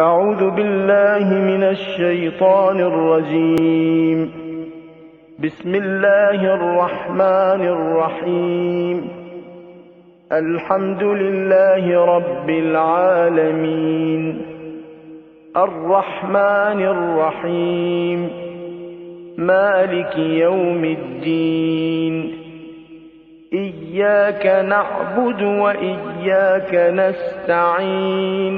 أعوذ بالله من الشيطان الرجيم. بسم الله الرحمن الرحيم. الحمد لله رب العالمين الرحمن الرحيم مالك يوم الدين إياك نعبد وإياك نستعين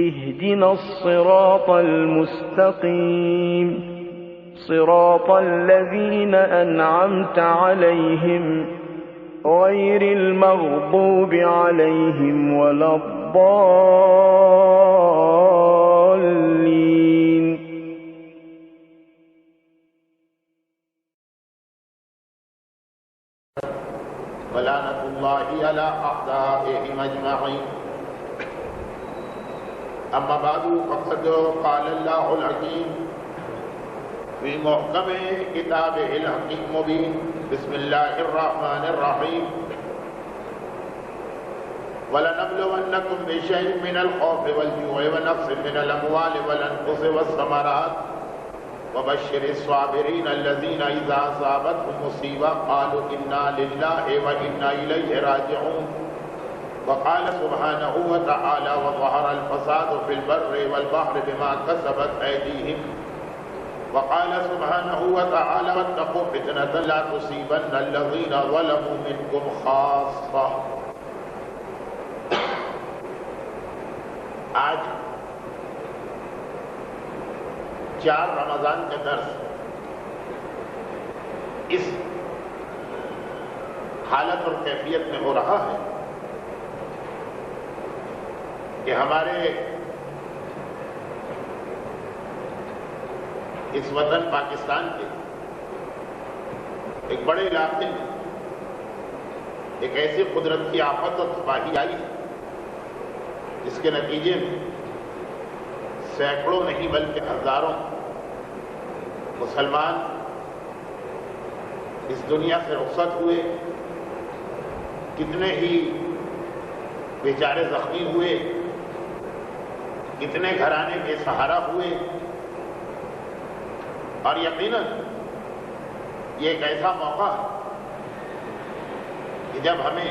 اهدنا الصراط المستقيم صراط الذين أنعمت عليهم غير المغضوب عليهم ولا الضالين. ولعنة الله على أعدائهم أجمعين. أما بعد فقد قال الله الحكيم في محكم كتابه الحكيم مبين. بسم الله الرحمن الرحيم. ولنبلونكم بشيء من الخوف والجوع ونقص من الأموال والأنفس والثمرات وبشر الصابرين الذين إذا أصابتهم مصيبة قالوا إنا لله وإنا إليه راجعون. وقال سبحانه وتعالى وظهر الفساد في البر والبحر بما كسبت أيديهم. وقال سبحانه وتعالى واتقوا فتنة لا تصيبن الذين ظلموا منكم خاصة. آج 4 رمضان کے درس اس حالت اور کیفیت میں ہو رہا ہے کہ ہمارے اس وطن پاکستان کے ایک بڑے علاقے میں ایک ایسی قدرت کی آفت اور تباہی آئی ہے جس کے نتیجے میں سینکڑوں نہیں بلکہ ہزاروں مسلمان اس دنیا سے رخصت ہوئے، کتنے ہی بیچارے زخمی ہوئے، کتنے گھرانے بے سہارا ہوئے، اور یقیناً یہ ایک ایسا موقع ہے کہ جب ہمیں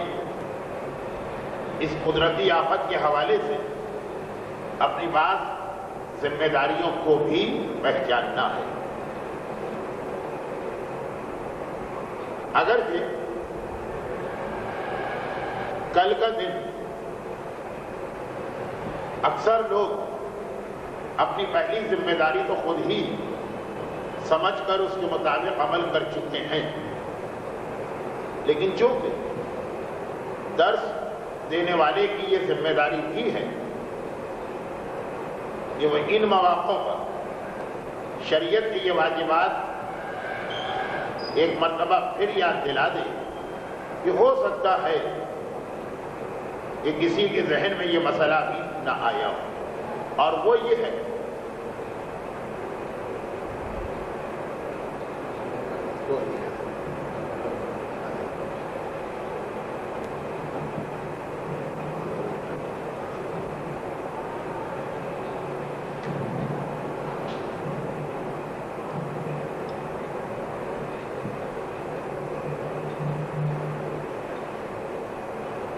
اس قدرتی آفت کے حوالے سے اپنی بعض ذمہ داریوں کو بھی پہچاننا ہے. اگرچہ کل کا دن اکثر لوگ اپنی پہلی ذمہ داری تو خود ہی سمجھ کر اس کے مطابق عمل کر چکے ہیں، لیکن چونکہ درس دینے والے کی یہ ذمہ داری بھی ہے کہ وہ ان مواقعوں پر شریعت کی یہ واجبات ایک مرتبہ پھر یاد دلا دے کہ ہو سکتا ہے کہ کسی کے ذہن میں یہ مسئلہ بھی نہ آیا ہو، اور وہ یہ ہے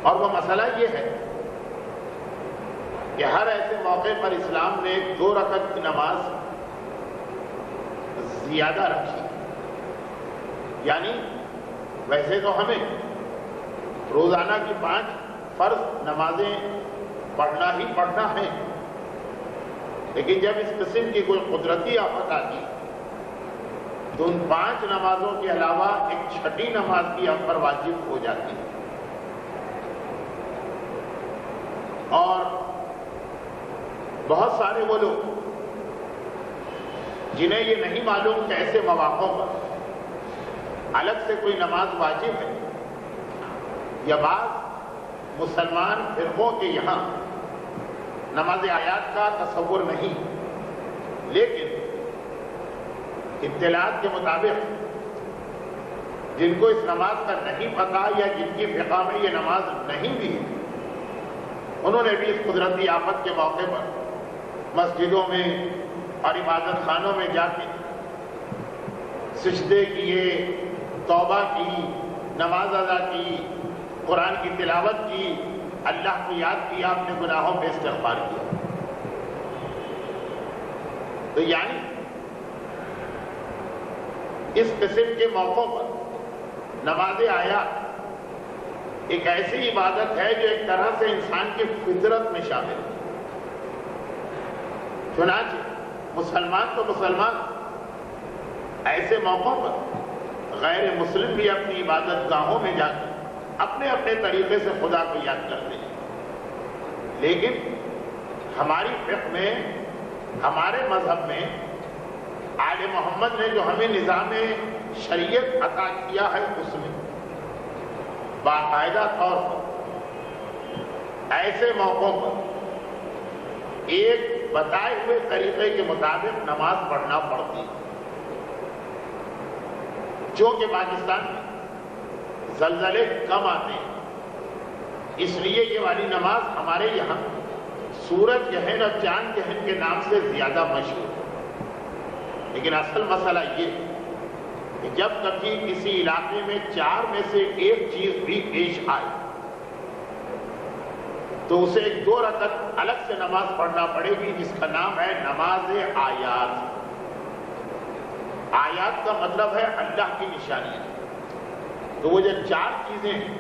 اور وہ مسئلہ یہ ہے کہ ہر ایسے موقع پر اسلام نے 2 رکعت کی نماز زیادہ رکھی. یعنی ویسے تو ہمیں روزانہ کی 5 فرض نمازیں پڑھنا ہی پڑھنا ہے، لیکن جب اس قسم کی کوئی قدرتی آفت آتی تو ان 5 نمازوں کے علاوہ ایک 6ٹھی نماز بھی ہم پر واجب ہو جاتی ہے. اور بہت سارے وہ لوگ جنہیں یہ نہیں معلوم کہ ایسے مواقعوں پر الگ سے کوئی نماز واجب ہے، یا بعض مسلمان فرقوں کے یہاں نماز آیات کا تصور نہیں، لیکن اطلاعات کے مطابق جن کو اس نماز کا نہیں پتا یا جن کی فقہ میں یہ نماز نہیں بھی ہے، انہوں نے بھی اس قدرتی آفت کے موقع پر مسجدوں میں اور عبادت خانوں میں جا کے سجدے کیے، توبہ کی، نماز ادا کی، قرآن کی تلاوت کی، اللہ کو یاد کیا، اپنے گناہوں پہ استغفار کیا. تو یعنی اس قسم کے موقعوں پر نماز آیات ایک ایسی عبادت ہے جو ایک طرح سے انسان کی فطرت میں شامل ہے. چنانچہ مسلمان تو مسلمان ایسے موقعوں پر غیر مسلم بھی اپنی عبادت گاہوں میں جا کر اپنے اپنے طریقے سے خدا کو یاد کرتے ہیں. لیکن ہماری فقہ میں، ہمارے مذہب میں آل محمد نے جو ہمیں نظام شریعت عطا کیا ہے، اس میں باقاعدہ طور پر ایسے موقعوں پر ایک بتائے ہوئے طریقے کے مطابق نماز پڑھنا پڑتی ہے. چونکہ پاکستان میں زلزلے کم آتے ہیں، اس لیے یہ والی نماز ہمارے یہاں سورج گہن اور چاند گہن کے نام سے زیادہ مشہور ہے. لیکن اصل مسئلہ یہ ہے کہ جب کبھی کسی علاقے میں چار میں سے ایک چیز بھی پیش آئے تو اسے ایک 2 رکعت الگ سے نماز پڑھنا پڑے گی، جس کا نام ہے نماز آیات. آیات کا مطلب ہے اللہ کی نشانیاں. تو وہ جو 4 چیزیں ہیں،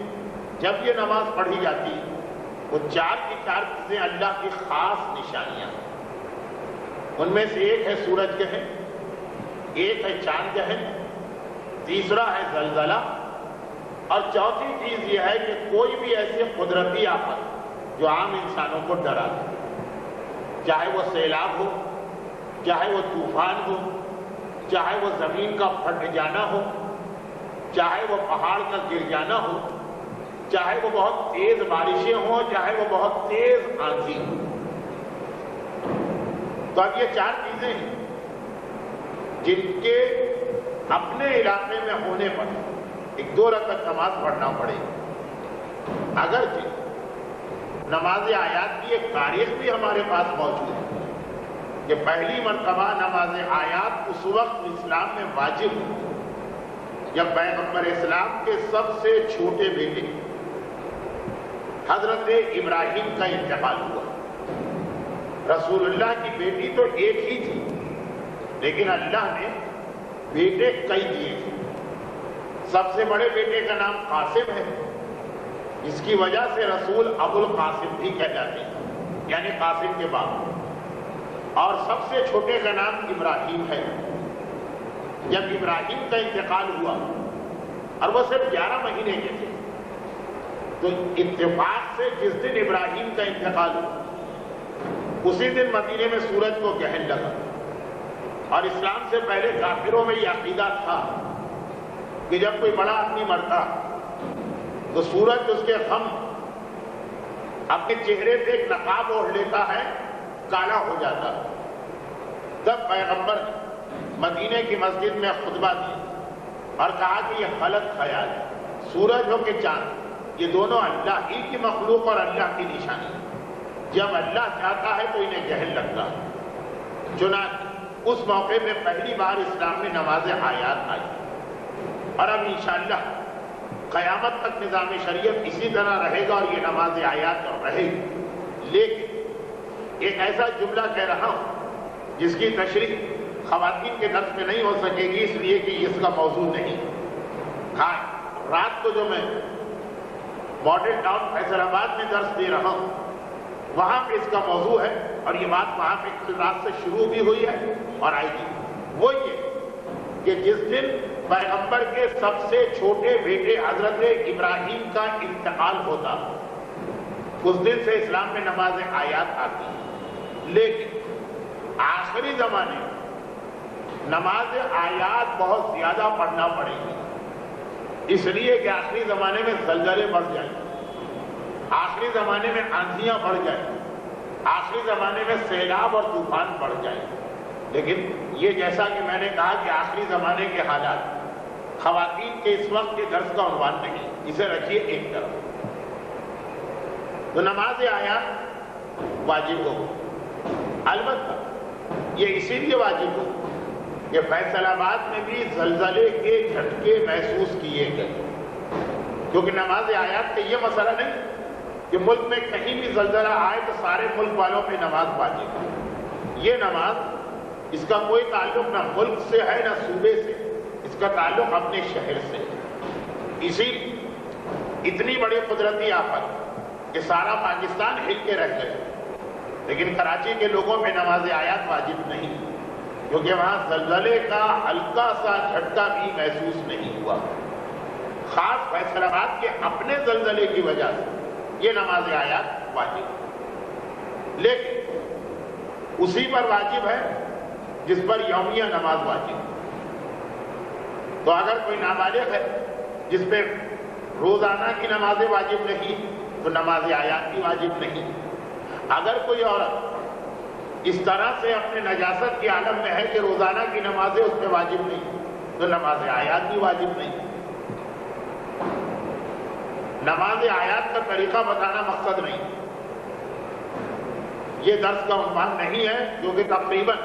جب یہ نماز پڑھی جاتی ہے، وہ 4 کی 4 چیزیں اللہ کی خاص نشانیاں ہیں. ان میں سے ایک ہے سورج گہن، ایک ہے چاند گہن، تیسرا ہے زلزلہ، اور چوتھی چیز یہ ہے کہ کوئی بھی ایسی قدرتی آفت جو عام انسانوں کو ڈرا دے، چاہے وہ سیلاب ہو، چاہے وہ طوفان ہو، چاہے وہ زمین کا پھٹ جانا ہو، چاہے وہ پہاڑ کا گر جانا ہو، چاہے وہ بہت تیز بارشیں ہوں، چاہے وہ بہت تیز آندھی ہو. تو اب یہ 4 چیزیں ہیں جن کے اپنے علاقے میں ہونے پر ایک 2 رکعت نماز پڑھنا پڑے گی. اگرچہ نماز آیات کی ایک تاریخ بھی ہمارے پاس موجود ہے کہ پہلی مرتبہ نماز آیات اس وقت اسلام میں واجب ہوئی جب پیغمبر اسلام کے سب سے چھوٹے بیٹے حضرت ابراہیم کا انتقال ہوا. رسول اللہ کی بیٹی تو ایک ہی تھی، لیکن اللہ نے بیٹے کئی دیے تھے. سب سے بڑے بیٹے کا نام قاسم ہے، اس کی وجہ سے رسول ابو القاسم بھی کہلاتے ہیں، یعنی قاسم کے باپ. اور سب سے چھوٹے کا نام ابراہیم ہے. جب ابراہیم کا انتقال ہوا اور وہ صرف 11 مہینے کے تھے، تو اتفاق سے جس دن ابراہیم کا انتقال ہوا اسی دن مدینے میں سورج کو گہن لگا. اور اسلام سے پہلے کافروں میں یہ عقیدہ تھا کہ جب کوئی بڑا آدمی مرتا تو سورج اس کے غم اپنے چہرے پہ ایک نقاب اوڑھ لیتا ہے، کالا ہو جاتا. تب پیغمبر نے مدینے کی مسجد میں خطبہ دیا اور کہا کہ یہ غلط خیال ہے. سورج ہو کہ چاند، یہ دونوں اللہ ہی کی مخلوق اور اللہ کی نشانی ہے. جب اللہ چاہتا ہے تو انہیں گہن لگتا ہے. چنانچہ اس موقع پہ پہلی بار اسلام میں نماز آیات آئی. اور اب انشاءاللہ قیامت تک نظام شریعت اسی طرح رہے گا اور یہ نماز آیات رہے گی. لیکن ایک ایسا جملہ کہہ رہا ہوں جس کی تشریح خواتین کے درس میں نہیں ہو سکے گی، اس لیے کہ اس کا موضوع نہیں. ہاں، رات کو جو میں ماڈل ٹاؤن فیصل آباد میں درس دے رہا ہوں وہاں پہ اس کا موضوع ہے، اور یہ بات وہاں پہ کل رات سے شروع بھی ہوئی ہے اور آئے گی. وہ یہ کہ جس دن پیغمبر کے سب سے چھوٹے بیٹے حضرت ابراہیم کا انتقال ہوتا اس دن سے اسلام میں نماز آیات آتی ہے. لیکن آخری زمانے میں نماز آیات بہت زیادہ پڑھنا پڑے گی، اس لیے کہ آخری زمانے میں زلزلے بڑھ جائیں، آخری زمانے میں آندھیاں بڑھ جائیں، آخری زمانے میں سیلاب اور طوفان بڑھ جائیں. لیکن یہ جیسا کہ میں نے کہا کہ آخری زمانے کے حالات خواتین کے اس وقت کے درس کا عنوان نہیں، اسے رکھیے ایک طرف. تو نماز آیات واجب ہو. البتہ یہ اسی لیے واجب ہو کہ فیصل آباد میں بھی زلزلے کے جھٹکے محسوس کیے گئے، کیونکہ نماز آیات کا یہ مسئلہ نہیں کہ ملک میں کہیں بھی زلزلہ آئے تو سارے ملک والوں پہ نماز واجب ہے۔ یہ نماز اس کا کوئی تعلق نہ ملک سے ہے نہ صوبے سے، اس کا تعلق اپنے شہر سے ہے۔ اسی اتنی بڑی قدرتی آفت کہ سارا پاکستان ہل کے رہ گئے، لیکن کراچی کے لوگوں پہ نماز آیات واجب نہیں، کیونکہ وہاں زلزلے کا ہلکا سا جھٹکا بھی محسوس نہیں ہوا، خاص فیصل آباد کے اپنے زلزلے کی وجہ سے یہ نماز آیات واجب، لیکن اسی پر واجب ہے جس پر یومیہ نماز واجب۔ تو اگر کوئی نابالغ ہے جس پہ روزانہ کی نمازیں واجب نہیں تو نماز آیات بھی واجب نہیں۔ اگر کوئی عورت اس طرح سے اپنے نجاست کے عالم میں ہے کہ روزانہ کی نمازیں اس پہ واجب نہیں تو نماز آیات بھی واجب نہیں۔ نماز آیات کا طریقہ بتانا مقصد نہیں، یہ درس کا عنوان نہیں ہے، کیونکہ تقریباً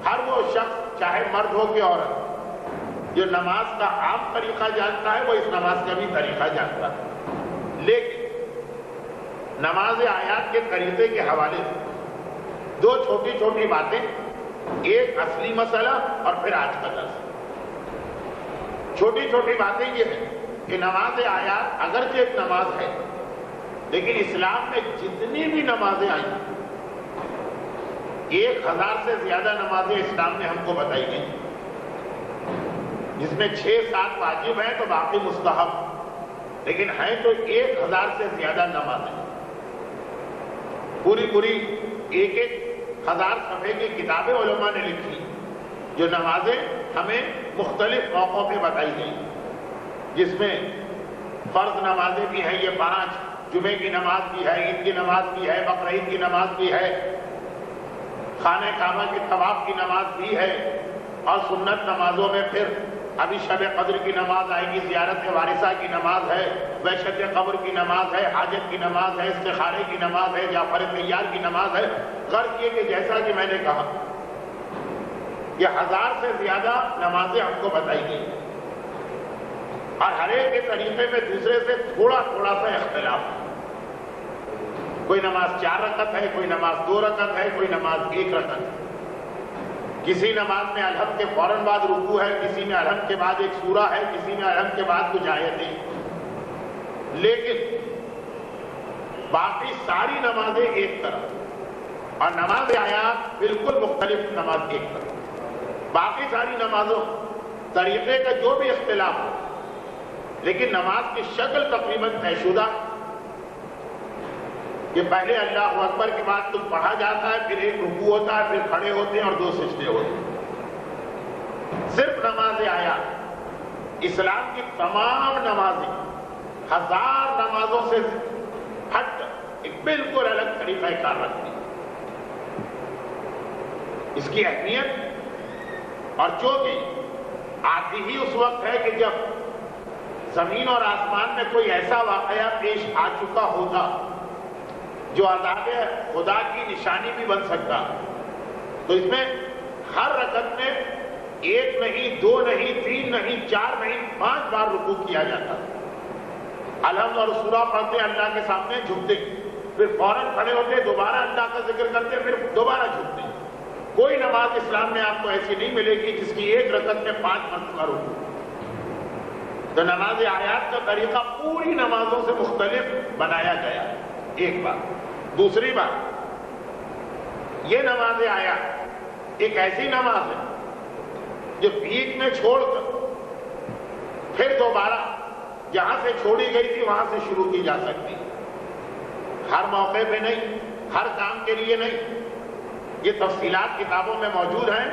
ہر وہ شخص چاہے مرد ہو کہ عورت جو نماز کا عام طریقہ جانتا ہے وہ اس نماز کا بھی طریقہ جانتا ہے، لیکن نماز آیات کے طریقے کے حوالے سے دو چھوٹی چھوٹی باتیں، ایک اصلی مسئلہ اور پھر آج کا درس۔ چھوٹی چھوٹی باتیں یہ ہیں کہ نماز آیات اگرچہ ایک نماز ہے، لیکن اسلام میں جتنی بھی نمازیں آئیں 1000 سے زیادہ نمازیں اسلام نے ہم کو بتائی گئی، جس میں 6-7 واجب ہیں تو باقی مستحب، لیکن ہیں تو 1000 سے زیادہ نمازیں، پوری 1000 صفحے کی کتابیں علماء نے لکھی جو نمازیں ہمیں مختلف موقعوں پہ بتائی گئی، جس میں فرض نمازیں بھی ہیں یہ 5، جمعے کی نماز بھی ہے، عید کی نماز بھی ہے، بقرعید کی نماز بھی ہے، خانہ کعبہ کے طواف کی نماز بھی ہے، اور سنت نمازوں میں پھر ابھی شب قدر کی نماز آئے گی، زیارت وارثہ کی نماز ہے، وحشت قبر کی نماز ہے، حاجت کی نماز ہے، استخارے کی نماز ہے، جعفر طیار کی نماز ہے۔ غرض یہ کہ جیسا کہ میں نے کہا یہ 1000 سے زیادہ نمازیں ہم کو بتائی گئی، اور ہر ایک کے طریقے میں دوسرے سے تھوڑا سا اختلاف ہے۔ کوئی نماز 4 رکعت ہے، کوئی نماز 2 رکعت ہے، کوئی نماز 1 رکعت ہے، کسی نماز میں الحمد کے فوراً بعد رکوع ہے، کسی میں الحمد کے بعد ایک سورہ ہے، کسی میں الحمد کے بعد کچھ آیتیں، لیکن باقی ساری نمازیں ایک طرف، اور نماز آیات بالکل مختلف نماز ایک طرف۔ باقی ساری نمازوں طریقے کا جو بھی اختلاف ہو، لیکن نماز کی شکل تقریباً طے شدہ کہ پہلے اللہ اکبر کے بعد تم پڑھا جاتا ہے، پھر ایک رکوع ہوتا ہے، پھر کھڑے ہوتے ہیں اور 2 سجدے ہوتے ہیں۔ صرف نماز آیات اسلام کی تمام نمازیں 1000 نمازوں سے ہٹ ایک بالکل الگ طریقہ کار رکھتی ہے۔ اس کی اہمیت اور چونکہ آتی ہی اس وقت ہے کہ جب زمین اور آسمان میں کوئی ایسا واقعہ پیش آ چکا ہوتا جو عذاب خدا کی نشانی بھی بن سکتا، تو اس میں ہر رکعت میں 1 نہیں، 2 نہیں، 3 نہیں، 4 نہیں، 5 بار رکوع کیا جاتا۔ الحمد اور سورہ پڑھتے اللہ کے سامنے جھکتے، پھر فوراً کھڑے ہوتے، دوبارہ اللہ کا ذکر کرتے، پھر دوبارہ جھکتے۔ کوئی نماز اسلام میں آپ کو ایسی نہیں ملے گی جس کی 1 رکعت میں 5 مرتبہ رکوع۔ تو نماز آیات کا طریقہ پوری نمازوں سے مختلف بنایا گیا، ایک بات۔ دوسری بات، یہ نماز آیات ایک ایسی نماز ہے جو بیچ میں چھوڑ کر پھر دوبارہ جہاں سے چھوڑی گئی تھی وہاں سے شروع کی جا سکتی، ہر موقع پہ نہیں، ہر کام کے لیے نہیں۔ یہ تفصیلات کتابوں میں موجود ہیں،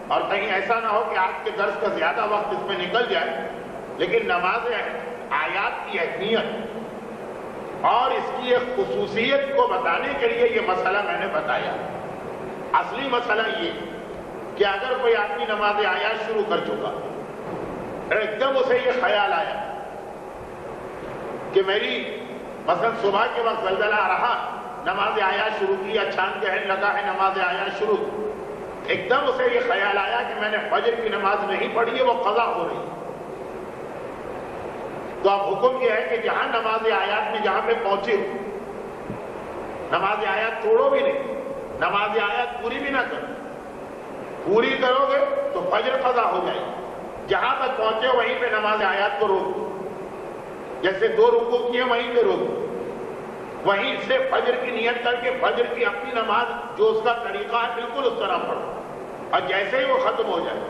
اور کہیں ایسا نہ ہو کہ آج کے درس کا زیادہ وقت اس میں نکل جائے، لیکن نماز آیات کی اہمیت اور اس کی ایک خصوصیت کو بتانے کے لیے یہ مسئلہ میں نے بتایا۔ اصلی مسئلہ یہ کہ اگر کوئی آدمی نماز آیات شروع کر چکا، ایک دم اسے یہ خیال آیا کہ میری مثلا صبح کے وقت زلزلہ آ رہا نماز آیات شروع کی، اچھان کہنے لگا ہے نماز آیات شروع، ایک دم اسے یہ خیال آیا کہ میں نے فجر کی نماز نہیں پڑھی ہے، وہ قضا ہو رہی ہے۔ تو اب حکم یہ ہے کہ جہاں نماز آیات میں جہاں پہ پہنچے نماز آیات توڑو بھی نہیں، نماز آیات پوری بھی نہ کرو، پوری کرو گے تو فجر قضا ہو جائے گی۔ جہاں تک پہنچے وہیں پہ نماز آیات کو روک دو، جیسے 2 رکوع کیے وہیں پہ روک دو، وہیں سے فجر کی نیت کر کے فجر کی اپنی نماز جو اس کا طریقہ ہے بالکل اس طرح پڑھو، اور جیسے ہی وہ ختم ہو جائے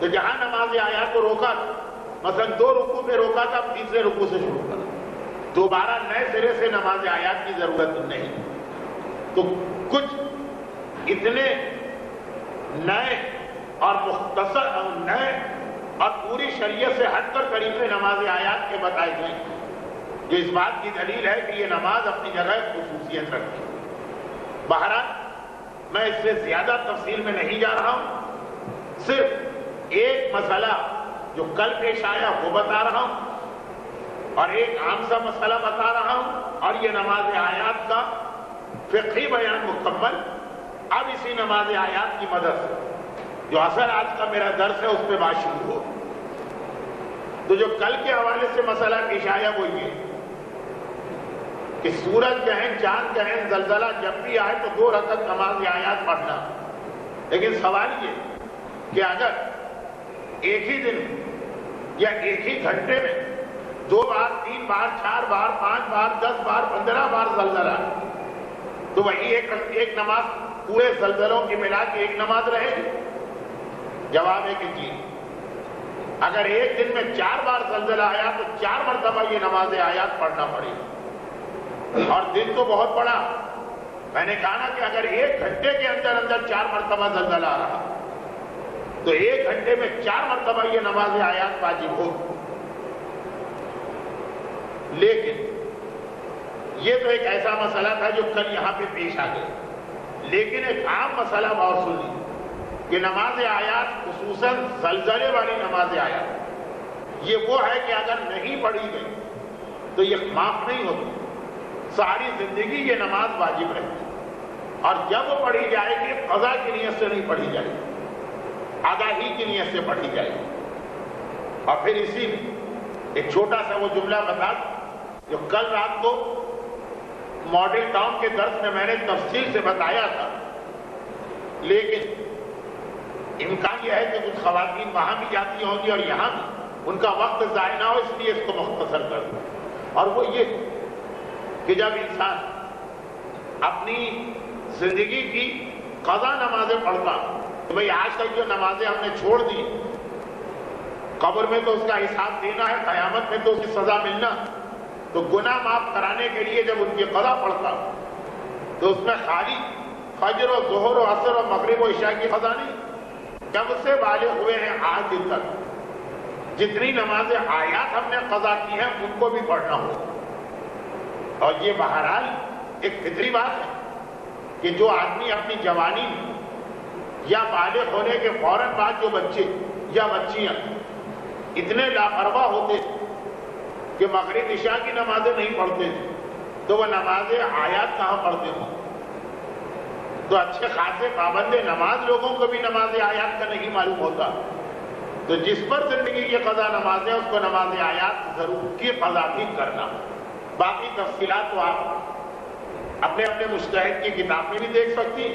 تو جہاں نماز آیات کو روکا، مثلا 2 رکوع پہ روکا تھا، اب تیسرے رکوع سے شروع کرو، دوبارہ نئے سرے سے نماز آیات کی ضرورت نہیں۔ تو کچھ اتنے نئے اور مختصر اور نئے اور پوری شریعت سے ہٹ کر طریقے نماز آیات کے بتائے گئے جو اس بات کی دلیل ہے کہ یہ نماز اپنی جگہ خصوصیت رکھتی ہے۔ بہرحال میں اس سے زیادہ تفصیل میں نہیں جا رہا ہوں، صرف ایک مسئلہ جو کل پیش آیا وہ بتا رہا ہوں اور ایک عام سا مسئلہ بتا رہا ہوں، اور یہ نماز آیات کا فقہی بیان مکمل اب اسی نماز آیات کی مدد سے جو اصل آج کا میرا درس ہے اس پہ بات شروع ہو۔ تو جو کل کے حوالے سے مسئلہ پیش آیا وہ یہ کہ سورج گہن، چاند گہن، زلزلہ جب بھی آئے تو 2 رکعت نماز آیات پڑھنا، لیکن سوال یہ کہ اگر ایک ہی دن یا ایک ہی گھنٹے میں 2 بار، 3 بار، 4 بار، 5 بار، 10 بار، 15 بار زلزلہ تو وہی ایک نماز پورے زلزلوں کی ملا کے ایک نماز رہے گی؟ جواب ہے کہ جی۔ اگر ایک دن میں 4 بار زلزلہ آیا تو 4 مرتبہ یہ نماز آیات پڑھنا پڑے گی، اور دن تو بہت بڑا، میں نے کہا نا کہ اگر 1 گھنٹے کے اندر اندر 4 مرتبہ زلزلہ آ رہا تو 1 گھنٹے میں 4 مرتبہ یہ نماز آیات واجب ہو۔ لیکن یہ تو ایک ایسا مسئلہ تھا جو کل یہاں پہ پیش آ گیا، لیکن ایک عام مسئلہ اور سنی کہ نماز آیات خصوصاً زلزلے والی نماز آیات یہ وہ ہے کہ اگر نہیں پڑھی گئی تو یہ معاف نہیں ہوتی، ساری زندگی یہ نماز واجب رہتی، اور جب وہ پڑھی جائے گی قضا کی نیت سے نہیں پڑھی جائے گی، آگاہی کی نیت سے پڑھی جائے گی۔ اور پھر اسی میں ایک چھوٹا سا وہ جملہ بتا جو کل رات کو ماڈل ٹاؤن کے درس میں میں نے تفصیل سے بتایا تھا، لیکن امکان یہ ہے کہ کچھ خواتین وہاں بھی جاتی ہوں گی اور یہاں بھی ان کا وقت ضائع نہ ہو، اس لیے اس کو مختصر کر دوں۔ اور وہ یہ کہ جب انسان اپنی زندگی کی قضا نمازیں پڑھتا تو بھئی آج تک جو نمازیں ہم نے چھوڑ دی، قبر میں تو اس کا حساب دینا ہے، قیامت میں تو اس کی سزا ملنا، تو گناہ معاف کرانے کے لیے جب ان کی قضا پڑھتا تو اس میں خالی فجر و ظہر و عصر و مغرب و عشاء کی قضا نہیں، جب سے بالغ ہوئے ہیں آج دن تک جتنی نمازیں آیات ہم نے قضا کی ہیں ان کو بھی پڑھنا ہو۔ اور یہ بہرحال ایک فطری بات ہے کہ جو آدمی اپنی جوانی میں یا بالغ ہونے کے فوراً بعد جو بچے یا بچیاں اتنے لاپرواہ ہوتے کہ مغرب عشاء کی نمازیں نہیں پڑھتے تھے تو وہ نمازیں آیات کہاں پڑھتے ہوں؟ تو اچھے خاصے پابند نماز لوگوں کو بھی نماز آیات کا نہیں معلوم ہوتا، تو جس پر زندگی کی قضا نماز ہے اس کو نماز آیات ضرور کی قضا بھی کرنا۔ باقی تفصیلات تو آپ اپنے اپنے مجتہد کی کتاب میں بھی دیکھ سکتی،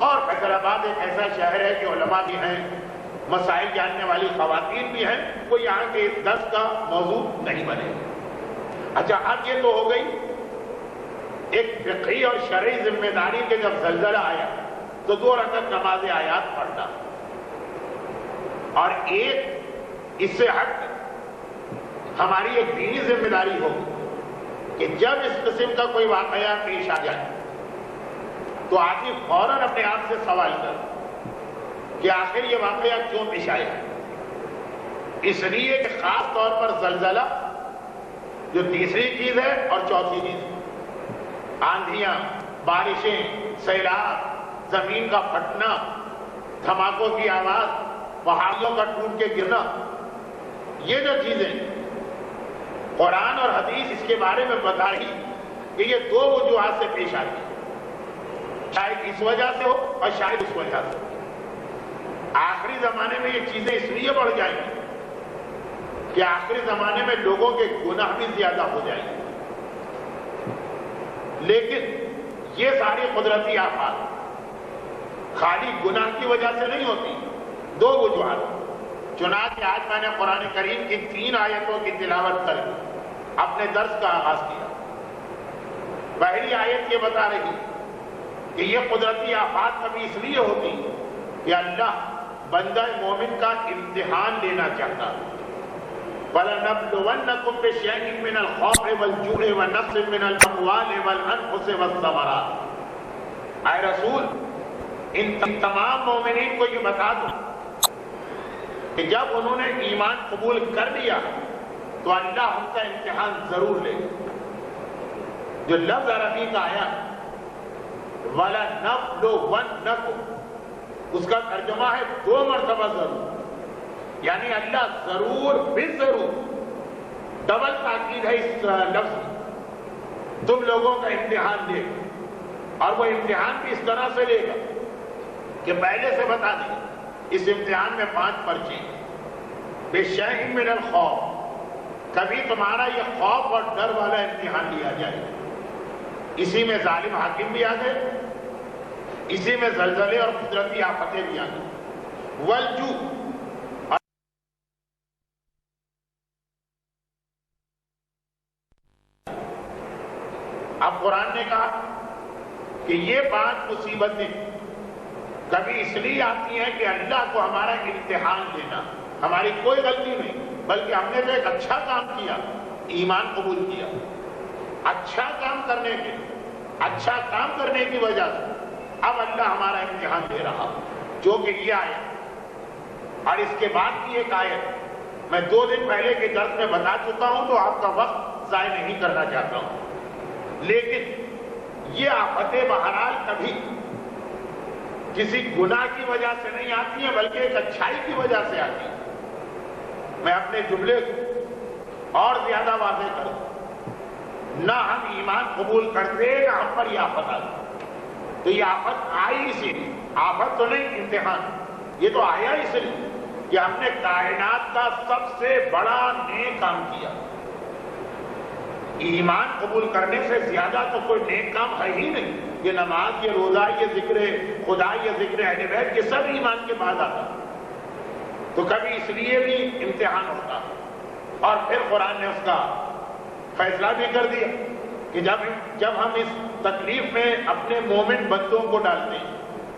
اور فیصل آباد ایک ایسا شہر ہے کہ علماء بھی ہیں، مسائل جاننے والی خواتین بھی ہیں، وہ یہاں کے درس کا موضوع نہیں بنے۔ اچھا اب یہ تو ہو گئی ایک فقہی اور شرعی ذمہ داری کہ جب زلزلہ آیا تو 2 رکعت نماز آیات پڑھنا، اور ایک اس سے ہٹ ہماری ایک دینی ذمہ داری ہوگی کہ جب اس قسم کا کوئی واقعہ پیش آ جائے تو آدمی فوراً اپنے آپ سے سوال کر کہ آخر یہ واقعہ کیوں پیش آیا۔ اس لیے کہ خاص طور پر زلزلہ جو تیسری چیز ہے اور چوتھی چیز ہے، آندھیاں، بارشیں، سیلاب، زمین کا پھٹنا، دھماکوں کی آواز، پہاڑیوں کا ٹوٹ کے گرنا، یہ جو چیزیں قرآن اور حدیث اس کے بارے میں بتا ہی کہ یہ دو وجوہات سے پیش آتی ہے، شاید اس وجہ سے ہو اور شاید اس وجہ سے ہو۔ آخری زمانے میں یہ چیزیں اس لیے بڑھ جائیں گی کہ آخری زمانے میں لوگوں کے گناہ بھی زیادہ ہو جائیں گے، لیکن یہ ساری قدرتی آفات خالی گناہ کی وجہ سے نہیں ہوتی، دو وجوہات۔ چنانچہ آج میں نے قرآن کریم کی 3 آیتوں کی تلاوت کر اپنے درس کا آغاز کیا۔ پہلی آیت یہ بتا رہی کہ یہ قدرتی آفات کبھی اس لیے ہوتی کہ اللہ بندہ مومن کا امتحان لینا چاہتا ہے۔ وَلَنَبْلُوَنَّكُمْ بِشَيْءٍ مِّنَ الْخَوْفِ وَالْجُوعِ وَنَقْصٍ مِّنَ الْأَمْوَالِ وَالْأَنفُسِ وَالثَّمَرَاتِ۔ اے رسول، ان تمام مومنین کو یہ بتا دو کہ جب انہوں نے ایمان قبول کر لیا تو اللہ ان کا امتحان ضرور لے گا۔ جو لفظ عربی کا آیا وَلَنَبْلُوَنَّكُمْ، اس کا ترجمہ ہے 2 مرتبہ ضرور، یعنی اللہ ضرور بھی ضرور، ڈبل تاکید ہے اس لفظ میں، تم لوگوں کا امتحان لے گا۔ اور وہ امتحان بھی اس طرح سے لے گا کہ پہلے سے بتا دیں اس امتحان میں 5 پرچے ہیں۔ بِشَيْءٍ مِّنَ الْخَوْفِ، کبھی تمہارا یہ خوف اور ڈر والا امتحان لیا جائے گا، اسی میں ظالم حاکم بھی آ گئے، اسی میں زلزلے اور قدرتی آفتیں بھی آ گئی۔ والجوع، اب قرآن نے کہا کہ یہ 5 مصیبتیں کبھی اس لیے آتی ہیں کہ اللہ کو ہمارا امتحان لینا، ہماری کوئی غلطی نہیں، بلکہ ہم نے جو ایک اچھا کام کیا، ایمان قبول کیا، اچھا کام کرنے کی وجہ سے اب اللہ ہمارا امتحان لے رہا، جو کہ یہ آیت اور اس کے بعد کی ایک آیت میں 2 دن پہلے کے درس میں بتا چکا ہوں، تو آپ کا وقت ضائع نہیں کرنا چاہتا ہوں۔ لیکن یہ آفتیں بہرحال کبھی کسی گناہ کی وجہ سے نہیں آتی ہیں، بلکہ ایک اچھائی کی وجہ سے آتی ہیں۔ میں اپنے جملے کو اور زیادہ واضح کروں، نہ ہم ایمان قبول کرتے نہ ہم پر یہ آفت آتی، تو یہ آفت آئی اسی لیے، آفت تو نہیں امتحان، یہ تو آیا اس لیے کہ ہم نے کائنات کا سب سے بڑا نیک کام کیا۔ ایمان قبول کرنے سے زیادہ تو کوئی نیک کام ہے ہی نہیں، یہ نماز، یہ روزہ، یہ ذکر خدا، یہ ذکر اہل بیت، یہ سب ایمان کے بعد آتا، تو کبھی اس لیے بھی امتحان ہوتا، اور پھر قرآن نے اس کا فیصلہ بھی کر دیا کہ جب ہم اس تکلیف میں اپنے مومن بندوں کو ڈالتے ہیں،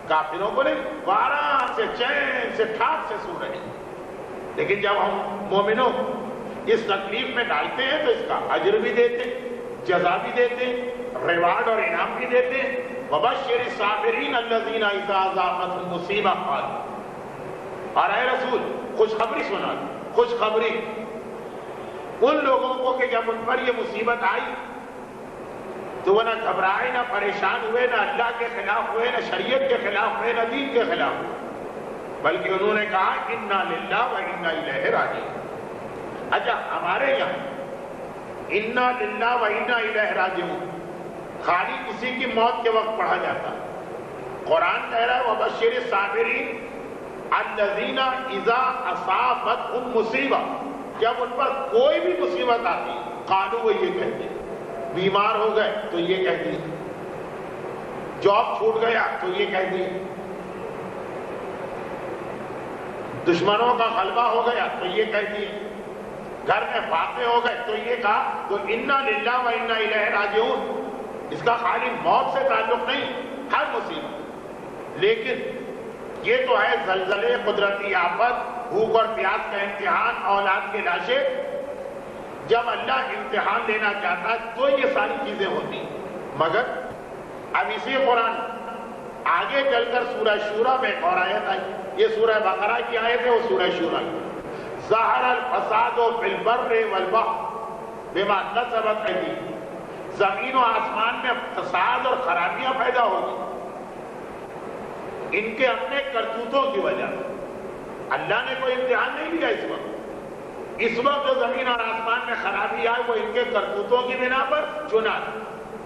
کافروں کو نہیں، وہ آرام سے چین سے ٹھاٹ سے سو رہے ہیں، لیکن جب ہم مومنوں کو اس تکلیف میں ڈالتے ہیں تو اس کا اجر بھی دیتے، جزا بھی دیتے، ریوارڈ اور انعام بھی دیتے۔ وَبَشِّرِ الصَّابِرِينَ الَّذِينَ إِذَا أَصَابَتْهُمْ مُصِیبَۃٌ قَالُوا، اور اے رسول خوشخبری سنا، خوشخبری ان لوگوں کو کہ جب ان پر یہ مصیبت آئی تو وہ نہ گھبرائے، نہ پریشان ہوئے، نہ اللہ کے خلاف ہوئے، نہ شریعت کے خلاف ہوئے، نہ دین کے خلاف ہوئے، بلکہ انہوں نے کہا اِنَّا لِلَّهِ وَإِنَّا إِلَيْهِ راجعون۔ اچھا، ہمارے یہاں اِنَّا لِلَّهِ وَإِنَّا إِلَيْهِ راجعون خالی کسی کی موت کے وقت پڑھا جاتا، قرآن کہہ رہا ہے وَبَشِّرِ الصَّابِرِينَ الَّذِينَ إِذَا أَصَابَتْهُمْ مُصِیبَۃٌ، جب ان پر کوئی بھی مصیبت آتی قالوا، وہ یہ کہتے ہیں، بیمار ہو گئے تو یہ کہتے ہیں، جاب چھوٹ گیا تو یہ کہتے ہیں، دشمنوں کا غلبہ ہو گیا تو یہ کہتے ہیں، گھر میں فاقے ہو گئے تو یہ کہا، تو اِنَّا لِلَّهِ وَإِنَّا إِلَيْهِ راجعون، اس کا خالی موت سے تعلق نہیں، ہر مصیبت۔ لیکن یہ تو ہے زلزلے، قدرتی آفت، بھوک اور پیاس کا امتحان، اولاد کے لاشیں، جب اللہ امتحان لینا چاہتا ہے تو یہ ساری چیزیں ہوتی ہیں۔ مگر اب اسی قرآن آگے چل کر سورہ شورى میں ایک اور آیت آئی، یہ سورہ بقرہ کی آیت ہے، وہ سورہ شورى کی، ظہر الفساد فی البر والبحر بما کسبت ایدیہم، زمین و آسمان میں فساد اور خرابیاں پیدا ہوگی ان کے اپنے کرتوتوں کی وجہ سے۔ اللہ نے کوئی امتحان نہیں لیا اس وقت جو زمین اور آسمان میں خرابی آئے وہ ان کے کرتوتوں کی بنا پر چنا،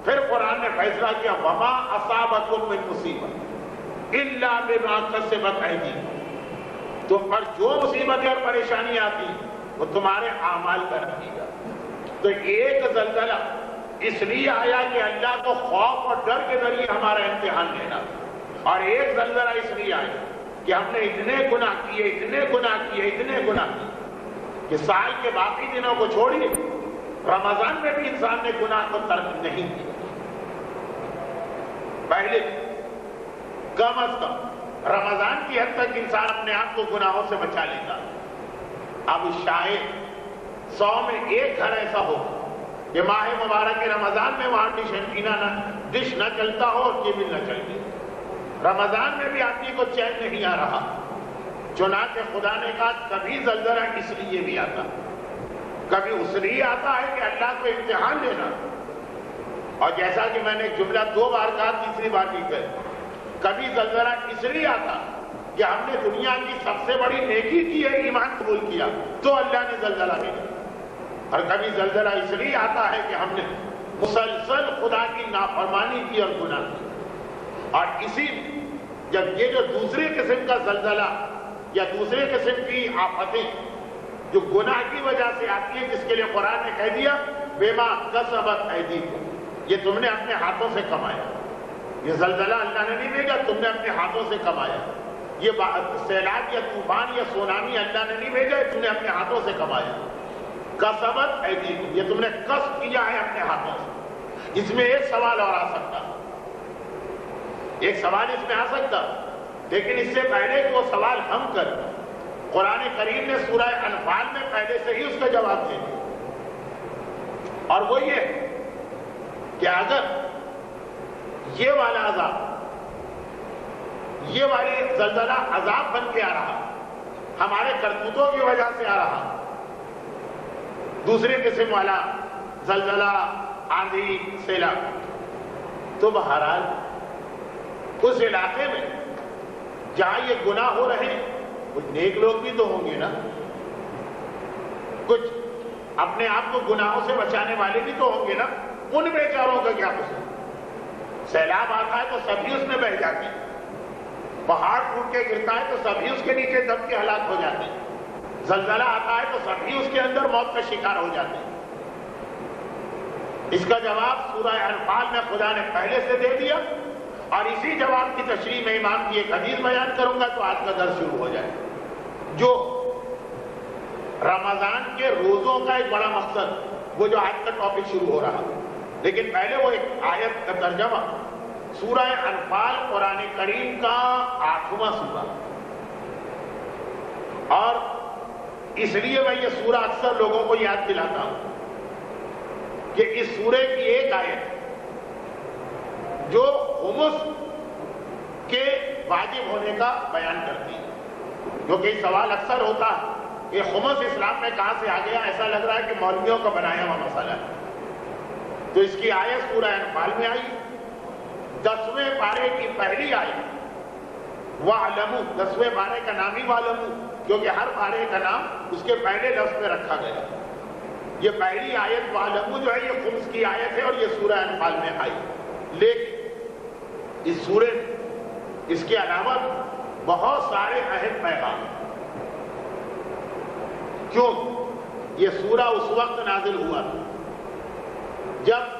پھر قرآن نے فیصلہ کیا وما اصابکم من مصیبت الا بما کسبت ایدیکم، تم پر جو مصیبتیں اور پریشانیاں آتی وہ تمہارے اعمال کا نتیجہ۔ تو ایک زلزلہ اس لیے آیا کہ اللہ کو خوف اور ڈر کے ذریعے ہمارا امتحان لینا، اور ایک زلزلہ اس لیے آیا کہ ہم نے اتنے گناہ کیے اتنے گناہ کیے اتنے گناہ کیے کہ سال کے باقی دنوں کو چھوڑیے رمضان میں بھی انسان نے گناہ کو ترک نہیں کیا۔ پہلے کم از کم رمضان کی حد تک انسان اپنے آپ کو گناہوں سے بچا لیتا، اب شاید 100 میں ایک گھر ایسا ہو کہ ماہ مبارک رمضان میں وہاں ڈش نہ چلتا ہو اور کیبل نہ چلتی۔ رمضان میں بھی آدمی کو چین نہیں آ رہا، چنانچہ خدا نے کہا کبھی زلزلہ اس لیے بھی آتا، کبھی اس لیے آتا ہے کہ اللہ کو امتحان لینا، اور جیسا کہ میں نے جملہ 2 بار کہا تیسری بار بھی کہا، کبھی زلزلہ اس لیے آتا کہ ہم نے دنیا کی سب سے بڑی نیکی کی ہے، ایمان قبول کیا تو اللہ نے زلزلہ بھیجا، اور کبھی زلزلہ اس لیے آتا ہے کہ ہم نے مسلسل خدا کی نافرمانی کی اور گناہ کی۔ اور اسی جب یہ جو دوسری قسم کا زلزلہ یا دوسرے قسم کی آفتیں جو گناہ کی وجہ سے آتی ہے، جس کے لیے قرآن نے کہہ دیا بما کسبت ایدیکم، یہ تم نے اپنے ہاتھوں سے کمایا، یہ زلزلہ اللہ نے نہیں بھیجا، تم نے اپنے ہاتھوں سے کمایا، یہ سیلاب یا طوفان یا سونامی اللہ نے نہیں بھیجا، تم نے اپنے ہاتھوں سے کمایا۔ کسبت ایدیکم، یہ تم نے کسب کیا ہے اپنے ہاتھوں سے۔ اس میں ایک سوال اور آ سکتا، ایک سوال اس میں آ سکتا، لیکن اس سے پہلے کہ وہ سوال ہم کر قرآن کریم نے سورہ انفال میں پہلے سے ہی اس کا جواب دے دیا، اور وہ یہ کہ اگر یہ والا عذاب، یہ والی زلزلہ عذاب بن کے آ رہا، ہمارے کرتوتوں کی وجہ سے آ رہا، دوسری قسم والا زلزلہ آندھی سیلاب، تو بہرحال اس علاقے میں جہاں یہ گناہ ہو رہے ہیں کچھ نیک لوگ بھی تو ہوں گے نا، کچھ اپنے آپ کو گناہوں سے بچانے والے بھی تو ہوں گے نا، ان بیچاروں کا کیا قصور؟ سیلاب آتا ہے تو سبھی اس میں بہ جاتے ہیں، پہاڑ ٹوٹ کے گرتا ہے تو سبھی اس کے نیچے دب کے ہلاک ہو جاتے ہیں، زلزلہ آتا ہے تو سبھی اس کے اندر موت کا شکار ہو جاتے ہیں۔ اس کا جواب سورہ انفال میں خدا نے پہلے سے دے دیا، اور اسی جواب کی تشریح میں امام کی ایک حدیث بیان کروں گا تو آج کا درس شروع ہو جائے، جو رمضان کے روزوں کا ایک بڑا مقصد، وہ جو آج کا ٹاپک شروع ہو رہا، لیکن پہلے وہ ایک آیت کا ترجمہ، سورہ انفال قرآن کریم کا 8واں سورہ، اور اس لیے میں یہ سورہ اکثر لوگوں کو یاد دلاتا ہوں کہ اس سورے کی ایک آیت جو خمس کے واجب ہونے کا بیان کرتی ہے، کیونکہ سوال اکثر ہوتا ہے کہ خمس اسلام میں کہاں سے آ گیا، ایسا لگ رہا ہے کہ مولویوں کا بنایا ہوا مسئلہ ہے، تو اس کی آیت سورہ انفال میں آئی، 10ویں پارے کی پہلی آیت، وَعْلَمُوا، 10ویں پارے کا نام ہی وَعْلَمُوا، کیونکہ ہر پارے کا نام اس کے پہلے لفظ میں رکھا گیا، یہ پہلی آیت وَعْلَمُوا جو ہے یہ خمس کی آیت ہے اور یہ سورہ انفال میں آئی، لیکن اس سورے اس کے علاوہ بہت سارے اہم پیغام، کیوں؟ یہ سورہ اس وقت نازل ہوا تھا جب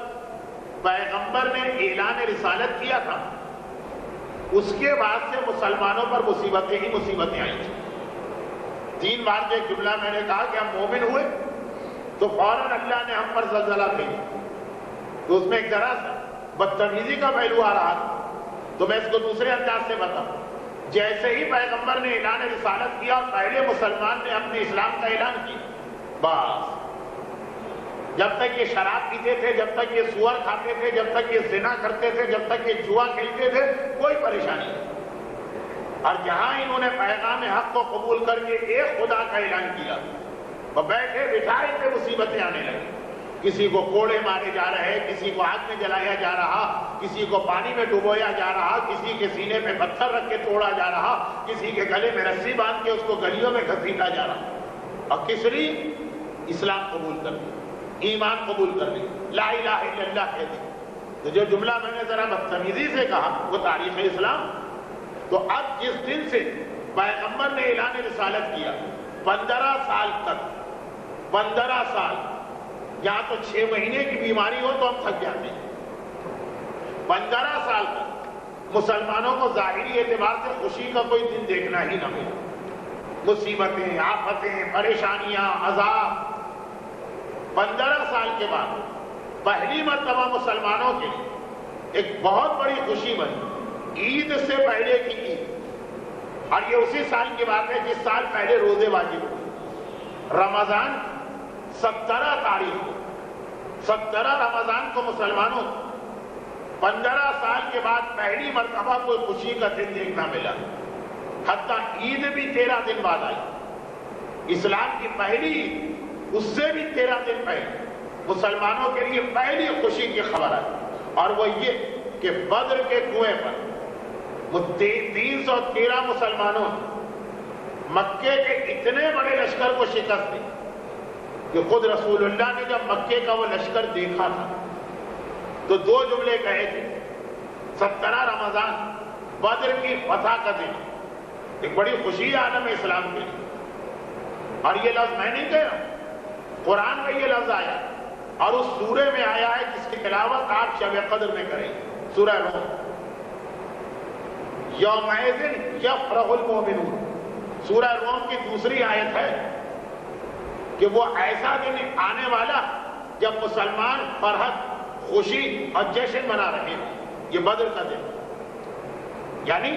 پیغمبر نے اعلان رسالت کیا تھا، اس کے بعد سے مسلمانوں پر مصیبتیں ہی مصیبتیں آئی تھیں۔ 3 بار جو جملہ میں نے کہا کہ ہم مومن ہوئے تو فوراً اللہ نے ہم پر زلزلہ بھیجا، تو اس میں ایک ذرا سا بدتمیزی کا پہلو آ رہا تھا، تو میں اس کو دوسرے انداز سے بتاؤں، جیسے ہی پیغمبر نے اعلان رسالت کیا اور پہلے مسلمان نے اپنے اسلام کا اعلان کیا، بس جب تک یہ شراب پیتے تھے، جب تک یہ سور کھاتے تھے، جب تک یہ زنا کرتے تھے، جب تک یہ جوا کھیلتے تھے، کوئی پریشانی نہیں، اور جہاں انہوں نے پیغام حق کو قبول کر کے ایک خدا کا اعلان کیا، وہ بیٹھے بٹھائے پہ مصیبتیں آنے لگی، کسی کو کوڑے مارے جا رہے، کسی کو آگ میں جلایا جا رہا، کسی کو پانی میں ڈبویا جا رہا، کسی کے سینے پہ پتھر رکھ کے توڑا جا رہا، کسی کے گلے میں رسی باندھ کے اس کو گلیوں میں گھسیٹا جا رہا، اور کس لیے؟ اسلام قبول کر لی، ایمان قبول کر لی، لا الہ الا اللہ کہہ دی، تو جو جملہ میں نے ذرا بدتمیزی سے کہا وہ تاریخ اسلام. تو اب جس دن سے پیغمبر نے اعلان رسالت کیا 15 سال تک، 15 سال، یا تو 6 مہینے کی بیماری ہو تو ہم تھک جاتے ہیں. 15 سال تک مسلمانوں کو ظاہری اعتبار سے خوشی کا کوئی دن دیکھنا ہی نہ ملا. مصیبتیں، آفتیں، پریشانیاں، عذاب. 15 سال کے بعد پہلی مرتبہ مسلمانوں کے لیے ایک بہت بڑی خوشی بنی، عید سے پہلے کی عید. اور یہ اسی سال کی بات ہے جس سال پہلے روزے واجب ہوئے. رمضان 17 تاریخ کو، 17 رمضان کو مسلمانوں 15 سال کے بعد پہلی مرتبہ کوئی خوشی کا دن دیکھنا ملا. حتیٰ عید بھی 13 دن بعد آئی. اسلام کی پہلی عید اس سے بھی 13 دن پہلے مسلمانوں کے لیے پہلی خوشی کی خبر آئی، اور وہ یہ کہ بدر کے کنویں پر 313 مسلمانوں نے مکے کے اتنے بڑے لشکر کو شکست دی کہ خود رسول اللہ نے جب مکے کا وہ لشکر دیکھا تھا تو 2 جملے کہے تھے. 17 رمضان بدر کی فتح کا دن، ایک بڑی خوشی ہے عالم اسلام کے لیے. اور یہ لفظ میں نہیں کہہ رہا ہوں، قرآن میں یہ لفظ آیا اور اس سورے میں آیا ہے جس کی تلاوت آپ شب قدر میں کریں، سورہ روم. یومئذ یفرح المؤمنون، سورہ روم کی دوسری آیت ہے کہ وہ ایسا دن آنے والا جب مسلمان فرحت، خوشی اور جشن منا رہے ہیں. یہ بدر کا دن، یعنی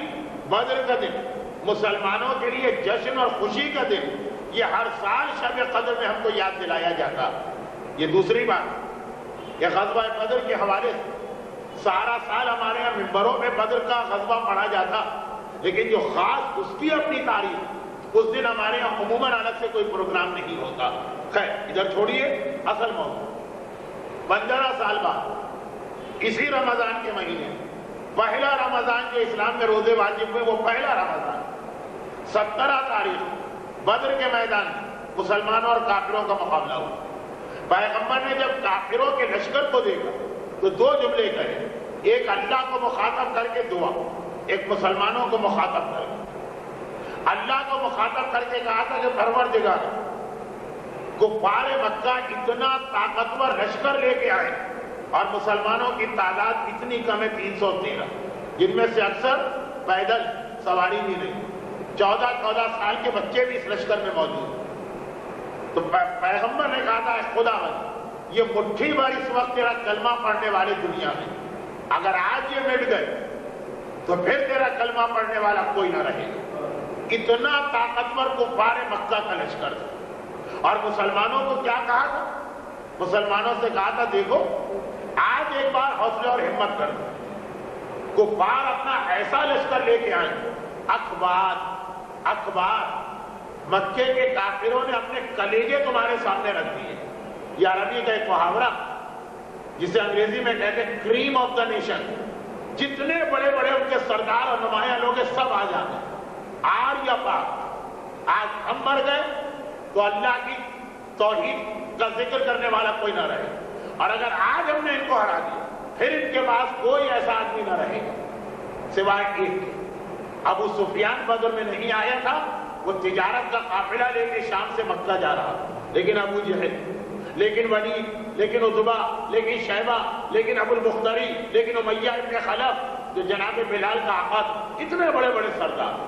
بدر کا دن مسلمانوں کے لیے جشن اور خوشی کا دن. یہ ہر سال شب قدر میں ہم کو یاد دلایا جاتا. یہ دوسری بات، یہ غزوہ بدر کے حوالے سے سارا سال ہمارے یہاں ممبروں میں بدر کا غزوہ پڑھا جاتا، لیکن جو خاص اس کی اپنی تاریخ، اس دن ہمارے یہاں عموماً الگ سے کوئی پروگرام نہیں ہوتا. خیر ادھر چھوڑیے اصل موضوع. 15 سال بعد اسی رمضان کے مہینے پہلا رمضان جو اسلام میں روزے واجب ہوئے، وہ پہلا رمضان 17 تاریخ بدر کے میدان میں مسلمانوں اور کافروں کا مقابلہ ہوا. پیغمبر نے جب کافروں کے لشکر کو دیکھا تو 2 جملے کہے، ایک اللہ کو مخاطب کر کے دعا، ایک مسلمانوں کو مخاطب کر کے. اللہ کو مخاطب کر کے کہا تھا کہ پروردگار، کفار مکہ اتنا طاقتور لشکر لے کے آئے اور مسلمانوں کی تعداد اتنی کم ہے 313، جن میں سے اکثر پیدل سواری بھی نہیں. 14 سال کے بچے بھی اس لشکر میں موجود ہیں. تو پیغمبر نے کہا تھا خدا بند، یہ مٹھی بھر اس وقت تیرا کلمہ پڑھنے والے دنیا میں، اگر آج یہ مٹ گئے تو پھر تیرا کلمہ پڑھنے والا کوئی نہ رہے گا. اتنا طاقتور کفار مکہ کا لشکر تھا. اور مسلمانوں کو کیا کہا تھا؟ مسلمانوں سے کہا تھا دیکھو آج ایک بار حوصلہ اور ہمت کر دو. کفار اپنا ایسا لشکر لے کے آئے، اخبار مکے کے کافروں نے اپنے کلیجے تمہارے سامنے رکھ دیے. یہ عربی کا ایک محاورہ جسے انگریزی میں کہتے ہیں کریم آف دا نیشن. جتنے بڑے بڑے ان کے سردار اور نمایاں لوگ ہیں سب آ جاتے ہیں. آر یا پار، آج ہم مر گئے تو اللہ کی توحید کا ذکر کرنے والا کوئی نہ رہے، اور اگر آج ہم نے ان کو ہرا دیا پھر ان کے پاس کوئی ایسا آدمی نہ رہے گا سوائے ایک. ابو سفیان بدر میں نہیں آیا تھا، وہ تجارت کا قافلہ لے کے شام سے مکہ جا رہا، لیکن ابو جہل، لیکن ولید، لیکن عتبہ، لیکن شیبہ، لیکن ابو المختری، لیکن امیہ ابن خلف جو جناب بلال کا آقا تھا، اتنے بڑے بڑے سردار،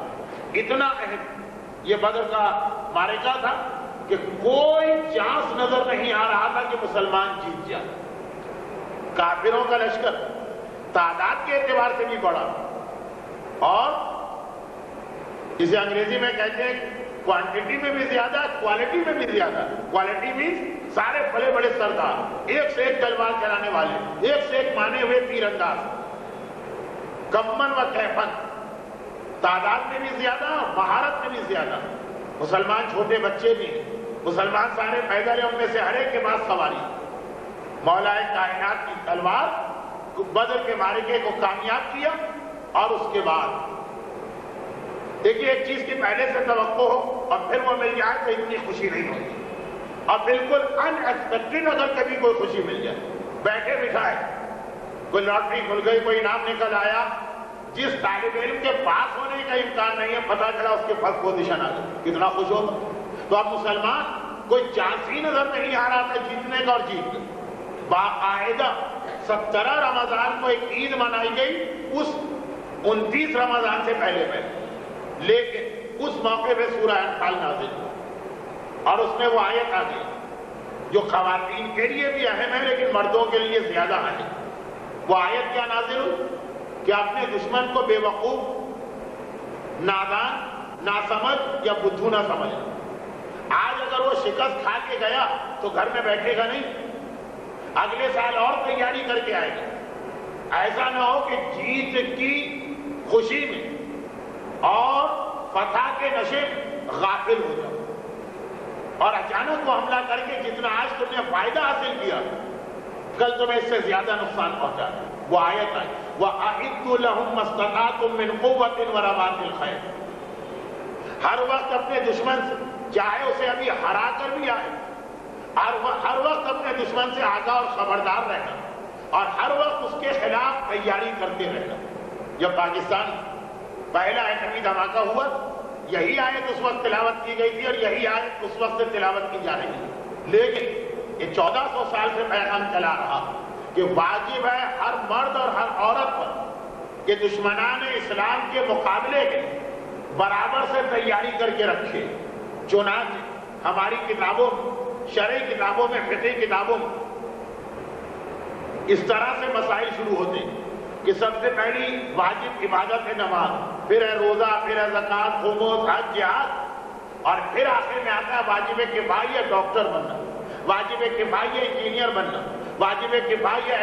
اتنا اہم یہ بدر کا معرکہ تھا کہ کوئی چانس نظر نہیں آ رہا تھا کہ مسلمان جیت جائے. کافروں کا لشکر تعداد کے اعتبار سے بھی بڑا اور جسے انگریزی میں کہتے ہیں کوانٹٹی میں بھی زیادہ، کوالٹی میں بھی زیادہ. کوالٹی مینس سارے بڑے بڑے سردار، ایک سے ایک تلوار چلانے والے، ایک سے ایک مانے ہوئے تیر انداز، کمن و کیفن. تعداد میں بھی زیادہ، مہارت میں بھی زیادہ. مسلمان چھوٹے بچے بھی ہیں، مسلمان سارے پیدل ہیں، ان میں سے ہر ایک کے پاس سواری. مولا کائنات کی تلوار بدر کے معرکے کو کامیاب کیا. اور اس کے بعد دیکھیے ایک چیز کی پہلے سے توقع ہو اور پھر وہ مل جائے تو اتنی خوشی نہیں ہوتی، اور بالکل ان ایکسپیکٹڈ اگر کبھی کوئی خوشی مل جائے، بیٹھے بٹھائے کوئی لاٹری کھل گئی، کوئی انعام نکل آیا، جس طالب علم کے پاس ہونے کا امکان نہیں ہے پتہ چلا اس کے فرسٹ پوزیشن آ گئی، کتنا خوش ہوگا؟ تو اب مسلمان کوئی چانس ہی نظر نہیں آ رہا تھا جیتنے کا، اور جیت گئے۔ باقاعدہ 17 رمضان کو ایک عید منائی گئی، اس 29 رمضان سے پہلے لیکن اس موقع پہ سورہ انفال نازل ہوئی، اور اس میں وہ آیت آ گئی جو خواتین کے لیے بھی اہم ہے لیکن مردوں کے لیے زیادہ اہم۔ وہ آیت کیا نازل ہوئی کہ اپنے دشمن کو بے وقوف، نادان، ناسمجھ یا بدھو نہ سمجھ۔ آج اگر وہ شکست کھا کے گیا تو گھر میں بیٹھے گا نہیں، اگلے سال اور تیاری کر کے آئے گا۔ ایسا نہ ہو کہ جیت کی خوشی میں اور فتح کے نشے میں غافل ہو جاؤ اور اچانک وہ حملہ کر کے جتنا آج تم نے فائدہ حاصل کیا کل تمہیں اس سے زیادہ نقصان پہنچا۔ وہ آیت آئی وَأَعِدُّوا لَهُم مَّا اسْتَطَعْتُم مِّن قُوَّةٍ وَرِبَاطِ الْخَيْلِ۔ ہر وقت اپنے دشمن سے، چاہے اسے ابھی ہرا کر بھی آئے، ہر وقت اپنے دشمن سے آگاہ اور خبردار رہنا، اور ہر وقت اس کے خلاف تیاری کرتے رہنا۔ جب پاکستان پہلا ایٹمی دھماکہ ہوا، یہی آیت اس وقت تلاوت کی گئی تھی اور یہی آیت اس وقت سے تلاوت کی جا رہی ہے، لیکن یہ 1400 سال سے پیغام چلا رہا کہ واجب ہے ہر مرد اور ہر عورت پر کہ دشمنان اسلام کے مقابلے کے برابر سے تیاری کر کے رکھے۔ چنانچہ ہماری کتابوں میں، شرعی کتابوں میں، فقہی کتابوں میں اس طرح سے مسائل شروع ہوتے ہیں کہ سب سے پہلی واجب عبادت ہے نماز، پھر ہے روزہ، پھر ہے زکوٰۃ، خمس، حج، جہاد، اور پھر آخر میں آتا ہے واجب کفایہ ڈاکٹر بننا، واجب کفایہ انجینئر بننا، واجب کفایہ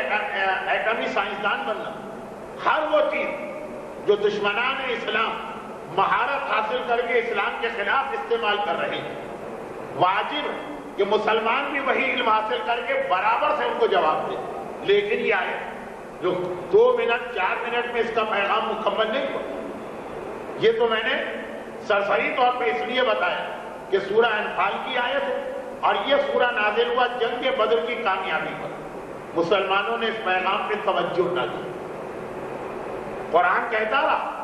ایٹمی سائنسدان بننا۔ ہر وہ چیز جو دشمنان اسلام مہارت حاصل کر کے اسلام کے خلاف استعمال کر رہے ہیں، واجب ہے کہ مسلمان بھی وہی علم حاصل کر کے برابر سے ان کو جواب دے۔ لیکن یہ آئے جو 2 منٹ 4 منٹ میں اس کا پیغام مکمل نہیں ہوا، یہ تو میں نے سرسری طور پہ اس لیے بتایا کہ سورہ انفال کی آیت ہے اور یہ سورہ نازل ہوا جنگ بدر کی کامیابی پر۔ مسلمانوں نے اس پیغام پہ توجہ نہ دی، قرآن کہتا رہا،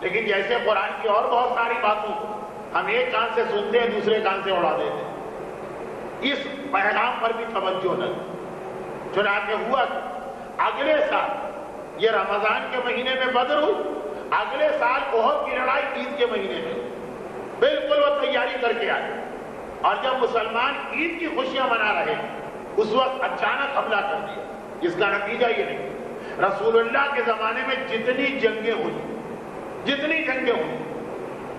لیکن جیسے قرآن کی اور بہت ساری باتوں کو ہم ایک کان سے سنتے ہیں دوسرے کان سے اڑا دیتے ہیں، اس پیغام پر بھی توجہ نہ دی۔ چنانچہ ہوا اگلے سال یہ رمضان کے مہینے میں بدر ہوئی، اگلے سال احد کی لڑائی عید کے مہینے میں، بالکل وہ تیاری کر کے آئے، اور جب مسلمان عید کی خوشیاں منا رہے اس وقت اچانک حملہ کر دیا، جس کا نتیجہ یہ نہیں، رسول اللہ کے زمانے میں جتنی جنگیں ہوئی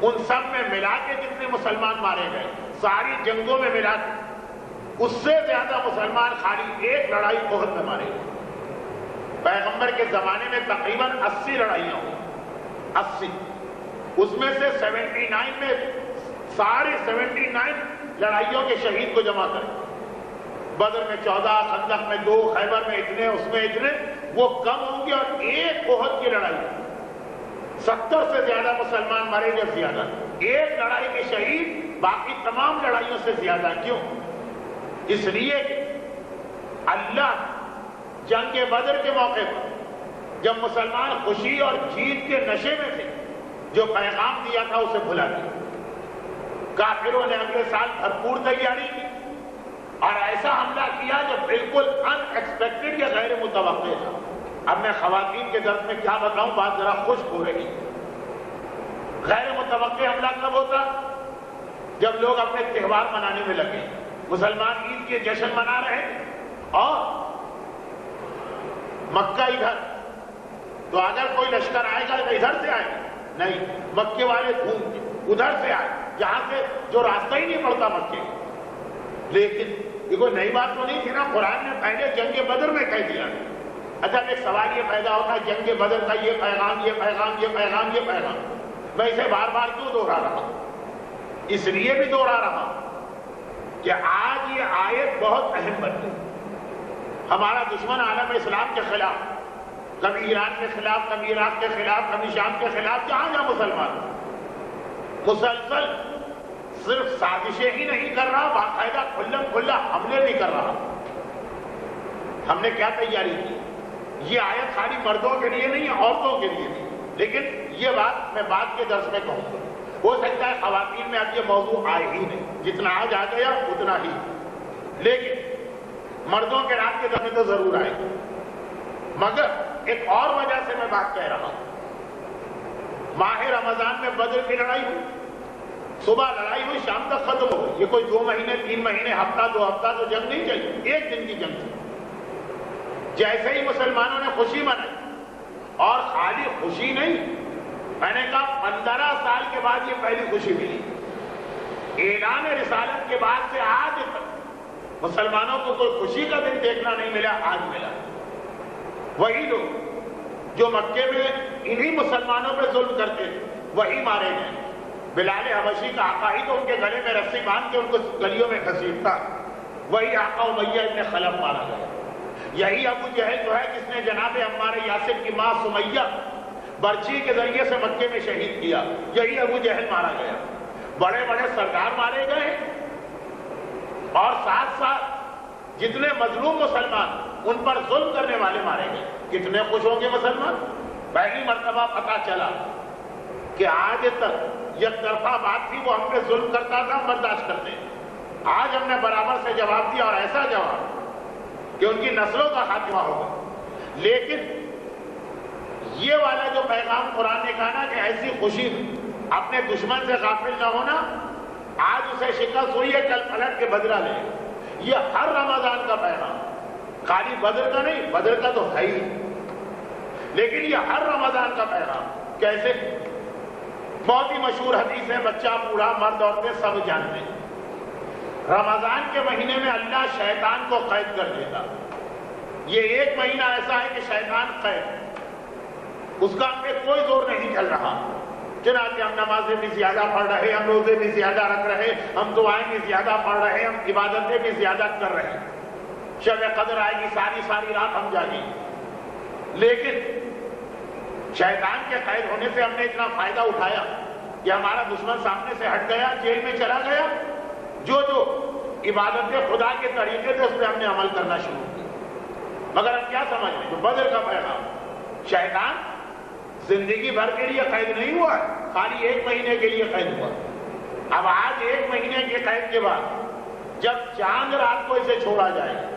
ان سب میں ملا کے جتنے مسلمان مارے گئے، ساری جنگوں میں ملا کے اس سے زیادہ مسلمان خالی ایک لڑائی احد میں مارے گئے۔ پیغمبر کے زمانے میں تقریباً 80 لڑائیاں ہوئی، 80، اس میں سے 79 میں سارے 79 لڑائیوں کے شہید کو جمع کریں، بدر میں 14، خندق میں 2، خیبر میں اتنے، اس میں اتنے، وہ کم ہوں گے، اور ایک احد کی لڑائی 70 سے زیادہ مسلمان مرے گے، زیادہ ایک لڑائی کے شہید باقی تمام لڑائیوں سے زیادہ۔ کیوں؟ اس لیے کہ اللہ جنگ بدر کے موقع پر جب مسلمان خوشی اور جیت کے نشے میں تھے، جو پیغام دیا تھا اسے بھلا دیا۔ کافروں نے اگلے سال بھرپور تیاری کی اور ایسا حملہ کیا جو بالکل ان ایکسپیکٹڈ یا غیر متوقع تھا۔ اب میں خواتین کے درس میں کیا بتاؤں، بات ذرا خشک ہو رہی۔ غیر متوقع حملہ کب ہوتا؟ جب لوگ اپنے تہوار منانے میں لگے، مسلمان عید کے جشن منا رہے اور مکہ ادھر، تو اگر کوئی لشکر آئے گا تو ادھر سے آئے گا نہیں، مکے والے گھوم کے ادھر سے آئے، جہاں سے جو راستہ ہی نہیں پڑتا مکے۔ لیکن یہ کوئی نئی بات تو نہیں تھی نا، قرآن نے پہلے جنگ بدر میں کہہ دیا۔ اچھا ایک سوال یہ پیدا ہوتا ہے، جنگ بدر کا یہ پیغام، یہ پیغام، یہ پیغام، یہ پیغام، میں اسے بار بار کیوں دوہرا رہا ہوں؟ اس لیے بھی دوہرا رہا ہوں کہ آج یہ آیت بہت اہم بن گئی۔ ہمارا دشمن عالم اسلام کے خلاف، کبھی ایران کے خلاف، کبھی عراق کے خلاف، کبھی شام کے خلاف، جہاں جہاں مسلمان مسلسل صرف سازشیں ہی نہیں کر رہا، باقاعدہ کھلم کھلا حملے بھی کر رہا۔ ہم نے کیا تیاری کی؟ یہ آیت خالی مردوں کے لیے نہیں ہے، عورتوں کے لیے بھی، لیکن یہ بات میں بعد کے درس میں کہوں گا۔ ہو سکتا ہے خواتین میں اب یہ موضوع آئے ہی نہیں، جتنا آج آ گیا اتنا ہی، لیکن مردوں کے رات کے درس میں تو ضرور آئے گا۔ مگر ایک اور وجہ سے میں بات کہہ رہا ہوں، ماہ رمضان میں بدر کی لڑائی ہوئی، صبح لڑائی ہوئی، شام تک ختم ہو گئی۔ یہ کوئی 2 مہینے 3 مہینے ہفتہ 2 ہفتہ تو جنگ نہیں چلی، ایک دن کی جنگ تھی۔ جیسے ہی مسلمانوں نے خوشی منائی، اور خالی خوشی نہیں، میں نے کہا 15 سال کے بعد یہ پہلی خوشی ملی۔ اعلان رسالت کے بعد سے آج تک مسلمانوں کو کوئی خوشی کا دن دیکھنا نہیں ملا، آج ملا۔ وہی لوگ جو مکے میں انہی مسلمانوں پہ ظلم کرتے تھے وہی مارے گئے۔ بلال حبشی کا آقا ہی تو ان کے گلے میں رسی باندھ کے ان کو گلیوں میں گھسیٹتا، وہی آقا امیہ ابن خلف مارا گیا۔ یہی ابو جہل جو ہے جس نے جناب عمار یاسر کی ماں سمیہ برچی کے ذریعے سے مکے میں شہید کیا، یہی ابو جہل مارا گیا۔ بڑے بڑے سردار مارے گئے، اور ساتھ ساتھ جتنے مظلوم مسلمان ان پر ظلم کرنے والے مارے گئے۔ کتنے خوش ہوں گے مسلمان؟ پہلی مرتبہ پتہ چلا کہ آج تک یک طرفہ بات تھی، وہ ہم پہ ظلم کرتا تھا، ہم برداشت کرتے ہیں۔ آج ہم نے برابر سے جواب دیا، اور ایسا جواب کہ ان کی نسلوں کا خاتمہ ہوگا۔ لیکن یہ والا جو پیغام قرآن نے کہا نا کہ ایسی خوشی اپنے دشمن سے غافل نہ ہونا، آج اسے شکست ہوئی ہے، کل پلٹ کے بدلہ لے۔ یہ ہر رمضان کا پیغام، خالی بدر کا نہیں، بدر کا تو ہے ہی، لیکن یہ ہر رمضان کا پیغام۔ کیسے؟ بہت ہی مشہور حدیث ہے، بچہ بوڑھا مرد عورتیں سب جانتے ہیں۔ رمضان کے مہینے میں اللہ شیطان کو قید کر دیتا۔ یہ ایک مہینہ ایسا ہے کہ شیطان قید، اس کا ہم پہ کوئی زور نہیں چل رہا۔ چنانچہ ہم نمازیں بھی زیادہ پڑھ رہے، ہم روزے بھی زیادہ رکھ رہے، ہم دعائیں بھی زیادہ پڑھ رہے، ہم عبادتیں بھی زیادہ کر رہے۔ شب قدر آئے گی، ساری رات ہم جاگیں، لیکن شیطان کے قید ہونے سے ہم نے اتنا فائدہ اٹھایا کہ ہمارا دشمن سامنے سے ہٹ گیا، جیل میں چلا گیا۔ جو عبادت خدا کے طریقے تھے اس پہ ہم نے عمل کرنا شروع کیا۔ مگر ہم کیا سمجھ رہے ہیں؟ جو بدر کا پیغام، شیطان زندگی بھر کے لیے قید نہیں ہوا، خالی 1 مہینے کے لیے قید ہوا۔ اب آج 1 مہینے کے قید کے بعد جب چاند رات کو اسے چھوڑا جائے گا،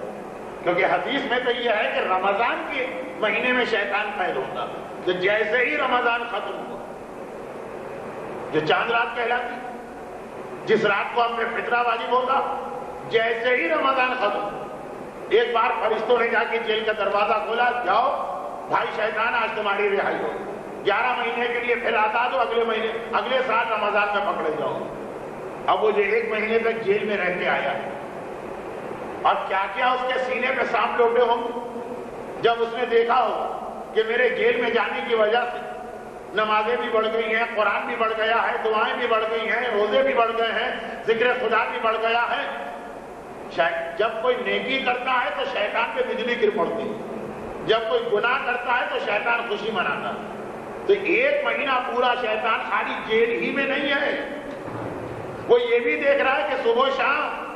کیونکہ حدیث میں تو یہ ہے کہ رمضان کے مہینے میں شیطان قید ہوتا، تو جیسے ہی رمضان ختم ہوا، جو چاند رات کہلاتی، جس رات کو ہم نے فطرہ واجب ہوتا، جیسے ہی رمضان ختم، ایک بار فرشتوں نے جا کے جیل کا دروازہ کھولا، جاؤ بھائی شیطان آج تمہاری رہائی ہو، 11 مہینے کے لیے پھر آزاد ہو، اگلے سال رمضان میں پکڑے جاؤ۔ اب وہ جو 1 مہینے تک جیل میں رہ کے آیا، اور کیا کیا اس کے سینے پہ سانپ لوٹے ہوں گے جب اس نے دیکھا ہو کہ میرے جیل میں جانے کی وجہ سے نمازیں بھی بڑھ گئی ہیں، قرآن بھی بڑھ گیا ہے، دعائیں بھی بڑھ گئی ہیں، روزے بھی بڑھ گئے ہیں، ذکر خدا بھی بڑھ گیا ہے۔ جب کوئی نیکی کرتا ہے تو شیطان پہ بجلی گر پڑتی ہے، جب کوئی گناہ کرتا ہے تو شیطان خوشی مناتا ہے۔ تو 1 مہینہ پورا شیطان خالی جیل ہی میں نہیں ہے، وہ یہ بھی دیکھ رہا ہے کہ صبح و شام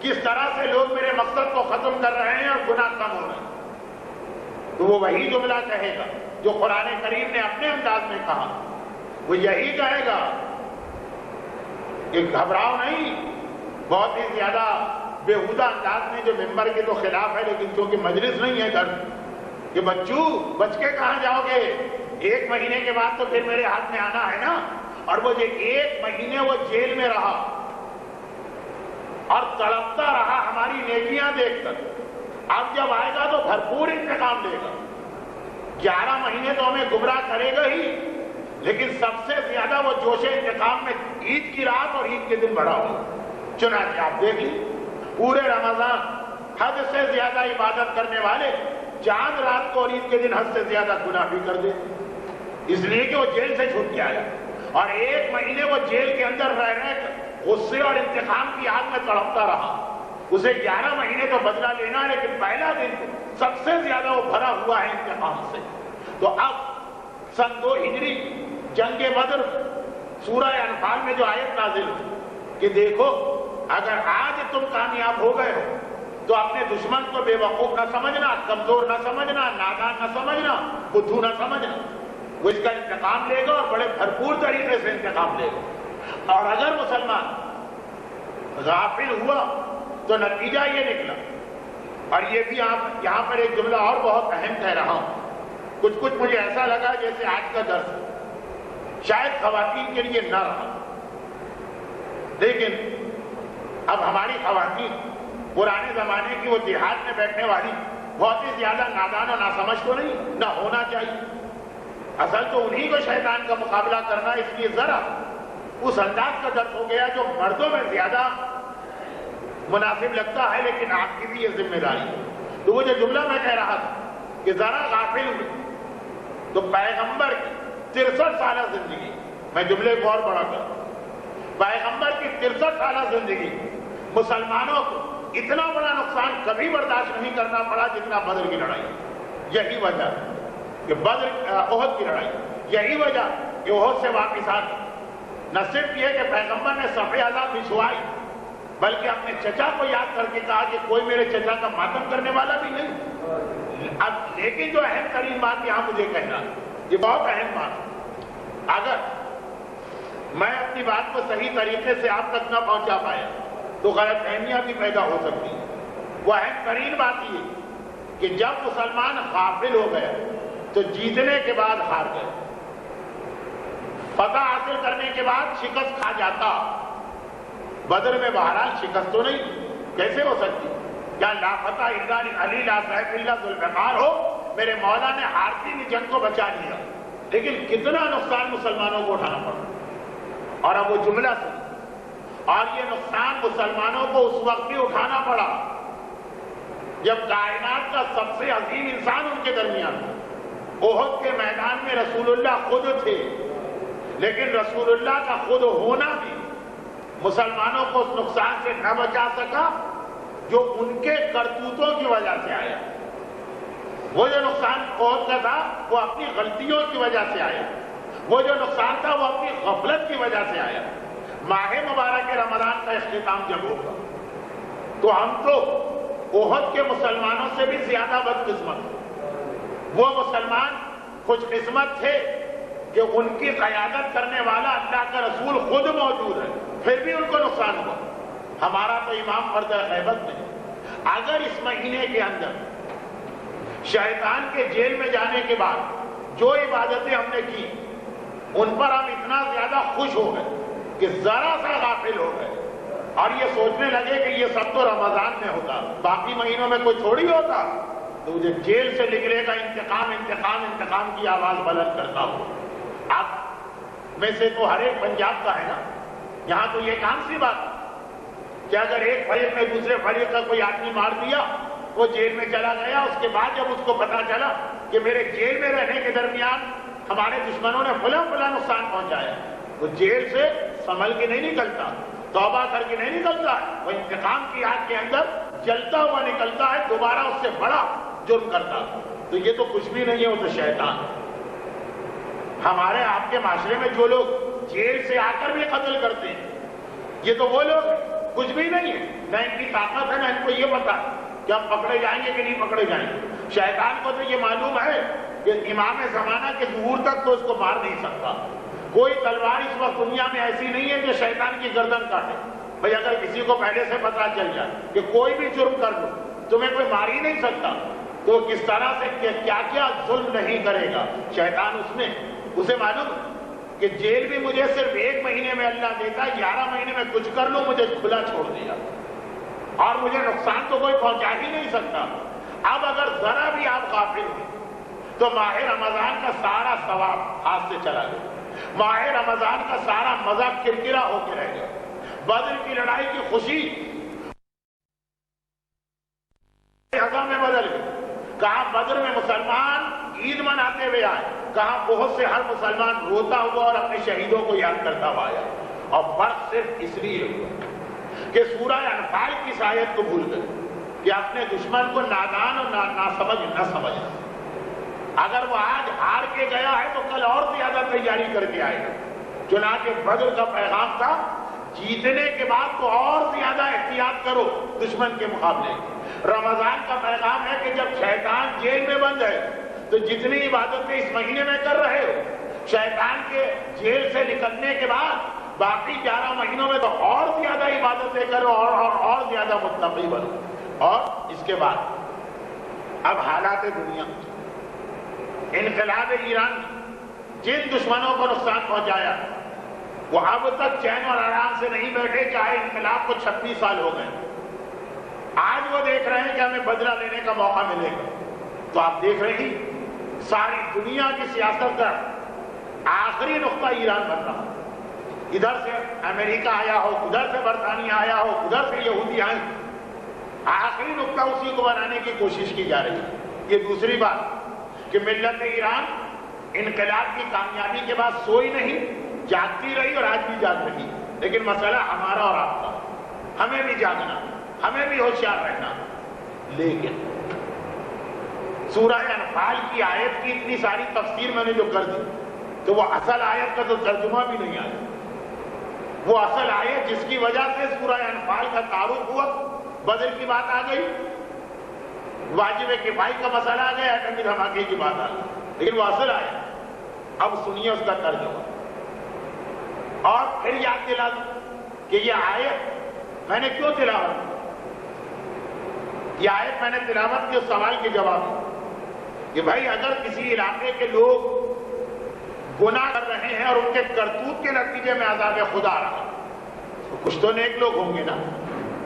کس طرح سے لوگ میرے مقصد کو ختم کر رہے ہیں اور گناہ کم ہو رہے ہیں۔ تو وہ وہی جملہ کہے گا جو قرآن کریم نے اپنے انداز میں کہا، وہ یہی کہے گا کہ گھبراؤ نہیں۔ بہت ہی زیادہ بےہودہ انداز میں جو ممبر کے تو خلاف ہے، لیکن چونکہ مجلس نہیں ہے گھر، کہ بچو بچ کے کہاں جاؤ گے، 1 مہینے کے بعد تو پھر میرے ہاتھ میں آنا ہے نا۔ اور وہ جو 1 مہینے وہ جیل میں رہا اور تڑپتا رہا ہماری نیکیاں دیکھ کر، اب جب آئے گا تو بھرپور انتقام لے گا۔ 11 مہینے تو ہمیں گمراہ کرے گا ہی، لیکن سب سے زیادہ وہ جوش انتقام میں عید کی رات اور عید کے دن بڑھا ہو۔ چنانچہ آپ دیکھیں پورے رمضان حد سے زیادہ عبادت کرنے والے چاند رات کو اور عید کے دن حد سے زیادہ گناہ بھی کر دے، اس لیے کہ وہ جیل سے چھوٹ کے آیا، اور 1 مہینے وہ جیل کے اندر رہ کر غصے اور انتقام کی آگ میں تڑپتا رہا۔ اسے 11 مہینے تو بدلہ لینا ہے، لیکن پہلا دن سب سے زیادہ وہ بھرا ہوا ہے انتقام سے۔ تو اب سن 2 ہجری جنگ بدر سورہ انفال میں جو آیت نازل ہوئی کہ دیکھو اگر آج تم کامیاب ہو گئے ہو تو اپنے دشمن کو بے وقوف نہ سمجھنا، کمزور نہ سمجھنا، نادان نہ سمجھنا، بدھو نہ سمجھنا. وہ اس کا انتقام لے گا اور بڑے بھرپور طریقے سے انتقام لے گا. اور اگر مسلمان غافل ہوا تو نتیجہ یہ نکلا. اور یہ بھی آپ یہاں پر ایک جملہ اور بہت اہم کہہ رہا ہوں. کچھ مجھے ایسا لگا جیسے آج کا درس شاید خواتین کے لیے نہ رہا، لیکن اب ہماری خواتین پرانے زمانے کی وہ دیہات میں بیٹھنے والی بہت ہی زیادہ نادان اور ناسمجھ تو نہیں، نہ ہونا چاہیے. اصل تو انہی کو شیطان کا مقابلہ کرنا، اس لیے ذرا اس انداز کا درس ہو گیا جو مردوں میں زیادہ مناسب لگتا ہے، لیکن آپ کی بھی یہ ذمہ داری ہے. تو وہ جو جملہ میں کہہ رہا تھا کہ ذرا غافل ہوئے تو پیغمبر کی 63 سالہ زندگی، میں جملے کو اور بڑا کروں، پیغمبر کی 63 سالہ زندگی مسلمانوں کو اتنا بڑا نقصان کبھی برداشت نہیں کرنا پڑا جتنا بدر کی لڑائی. یہی وجہ کہ احد کی لڑائی، یہی وجہ کہ احد سے واپس آ گئے. نہ صرف یہ کہ پیغمبر نے صفحہ اعظم بچھوائی، بلکہ اپنے چچا کو یاد کر کے کہا کہ کوئی میرے چچا کا ماتم کرنے والا بھی نہیں. اب لیکن جو اہم ترین بات یہاں مجھے کہنا، یہ بہت اہم بات، اگر میں اپنی بات کو صحیح طریقے سے آپ تک نہ پہنچا پایا تو غلط فہمیاں بھی پیدا ہو سکتی ہیں. وہ اہم ترین بات یہ کہ جب مسلمان غافل ہو گئے تو جیتنے کے بعد ہار گئے، فتح حاصل کرنے کے بعد شکست کھا جاتا. بدر میں بہرحال شکست تو نہیں، کیسے ہو سکتی؟ کیا لا فتح الا علی لا سیف الا ذوالفقار ہو؟ میرے مولا نے ہارتی ہوئی جنگ کو بچا لیا، لیکن کتنا نقصان مسلمانوں کو اٹھانا پڑا. اور اب وہ جملہ سن، اور یہ نقصان مسلمانوں کو اس وقت بھی اٹھانا پڑا جب کائنات کا سب سے عظیم انسان ان کے درمیان تھا. احد کے میدان میں رسول اللہ خود تھے، لیکن رسول اللہ کا خود ہونا بھی مسلمانوں کو اس نقصان سے نہ بچا سکا جو ان کے کرتوتوں کی وجہ سے آیا. وہ جو نقصان احد کا تھا وہ اپنی غلطیوں کی وجہ سے آیا، وہ جو نقصان تھا وہ اپنی غفلت کی وجہ سے آیا. ماہ مبارک رمضان کا اختتام جب ہوگا تو ہم تو احد کے مسلمانوں سے بھی زیادہ بدقسمت ہیں. وہ مسلمان خوش قسمت تھے کہ ان کی قیادت کرنے والا اللہ کا رسول خود موجود ہے، پھر بھی ان کو نقصان ہوا. ہمارا تو امام فرد غیبت نہیں. اگر اس مہینے کے اندر شیطان کے جیل میں جانے کے بعد جو عبادتیں ہم نے کی ان پر ہم اتنا زیادہ خوش ہو گئے کہ ذرا سا غافل ہو گئے اور یہ سوچنے لگے کہ یہ سب تو رمضان میں ہوتا، باقی مہینوں میں کوئی تھوڑی ہوتا، تو مجھے جیل سے نکلے گا انتقام انتقام انتقام کی آواز بلند کرتا ہوں. آپ میں سے تو ہر ایک پنجاب کا ہے نا، یہاں تو یہ کام سی بات ہے کہ اگر ایک فریق نے دوسرے فریق کا کوئی آدمی مار دیا، وہ جیل میں چلا گیا، اس کے بعد جب اس کو پتا چلا کہ میرے جیل میں رہنے کے درمیان ہمارے دشمنوں نے فلاں نقصان پہنچایا، وہ جیل سے سنبھل کے نہیں نکلتا، توبہ کر کے نہیں نکلتا، وہ انتقام کی آگ کے اندر جلتا ہوا نکلتا ہے، دوبارہ اس سے بڑا جرم کرتا. تو یہ تو کچھ بھی نہیں ہے، وہ تو شیطان ہے. ہمارے آپ کے معاشرے میں جو لوگ جیل سے آ کر بھی قتل کرتے ہیں یہ تو وہ لوگ کچھ بھی نہیں ہے، نہ ان کی طاقت ہے، نہ ان کو یہ پتا کہ ہم پکڑے جائیں گے کہ نہیں پکڑے جائیں گے. شیطان کو تو یہ معلوم ہے کہ امام زمانہ کے ظہور تک تو اس کو مار نہیں سکتا. کوئی تلوار اس وقت دنیا میں ایسی نہیں ہے جو شیطان کی گردن کاٹے. بھئی اگر کسی کو پہلے سے پتا چل جائے کہ کوئی بھی جرم کر لو تمہیں کوئی مار ہی نہیں سکتا تو کس طرح سے کیا کیا ظلم نہیں کرے گا شیطان اس میں. اسے معلوم کہ جیل بھی مجھے صرف 1 مہینے میں اللہ دیتا ہے، 11 مہینے میں کچھ کر لوں مجھے کھلا چھوڑ دیا اور مجھے نقصان تو کوئی پہنچا ہی نہیں سکتا. اب اگر ذرا بھی آپ غافل ہوئے تو ماہ رمضان کا سارا ثواب ہاتھ سے چلا گیا، ماہ رمضان کا سارا مزہ کرکرا ہو کے رہ گیا. بدر کی لڑائی کی خوشی غزہ میں بدل گئی. کہاں بدر میں مسلمان عید مناتے ہوئے آئے، کہاں بہت سے ہر مسلمان روتا ہوا اور اپنے شہیدوں کو یاد کرتا ہوا آیا. اور فرق صرف اس لیے ہوا کہ سورہ انفال کی آیت کو بھول گئے کہ اپنے دشمن کو نادان اور ناسمجھ نہ سمجھنا. اگر وہ آج ہار کے گیا ہے تو کل اور زیادہ تیاری کر کے آئے گا. چنانچہ بدر کا پیغام تھا جیتنے کے بعد تو اور زیادہ احتیاط کرو دشمن کے مقابلے. رمضان کا پیغام ہے کہ جب شیطان جیل میں بند ہے تو جتنی عبادتیں اس مہینے میں کر رہے ہو، شیطان کے جیل سے نکلنے کے بعد باقی 11 مہینوں میں تو اور زیادہ عبادتیں کرو اور زیادہ متقی بنو. اور اس کے بعد اب حالات دنیا، انقلاب ایران جن دشمنوں کو نقصان پہنچایا وہ اب تک چین اور آرام سے نہیں بیٹھے، چاہے انقلاب کو 26 سال ہو گئے. آج وہ دیکھ رہے ہیں کہ ہمیں بدلہ لینے کا موقع ملے گا. تو آپ دیکھ رہے ہیں ساری دنیا کی سیاست کا آخری نقطہ ایران بن رہا. ادھر سے امریکہ آیا ہو، ادھر سے برطانیہ آیا ہو، ادھر سے یہودی آئے، آخری نقطہ اسی کو بنانے کی کوشش کی جا رہی ہے. یہ دوسری بات کہ ملت ایران انقلاب کی کامیابی کے بعد سوئی نہیں، جاگتی رہی اور آج بھی جاگ رہی. لیکن مسئلہ ہمارا اور آپ کا، ہمیں بھی جاگنا، ہمیں بھی ہوشیار رہنا. لیکن سورہ انفال کی آیت کی اتنی ساری تفسیر میں نے جو کر دی تو وہ اصل آیت کا تو ترجمہ بھی نہیں آیا. وہ اصل آیت جس کی وجہ سے سورہ انفال کا تعارف ہوا، بدر کی بات آ گئی، واجب کفائی کا مسئلہ آ گیا، ایٹمی دھماکے کی بات آ گئی، لیکن وہ اصل آیت. اب سنیے اس کا ترجمہ اور پھر یاد دلا دوں کہ یہ آیت میں نے کیوں تلاوت کی. یہ آیت میں نے تلاوت کی اس سوال کے جواب میں کہ بھائی اگر کسی علاقے کے لوگ گناہ کر رہے ہیں اور ان کے کرتوت کے نتیجے میں عذاب خدا آ رہا تو کچھ تو نیک لوگ ہوں گے نا،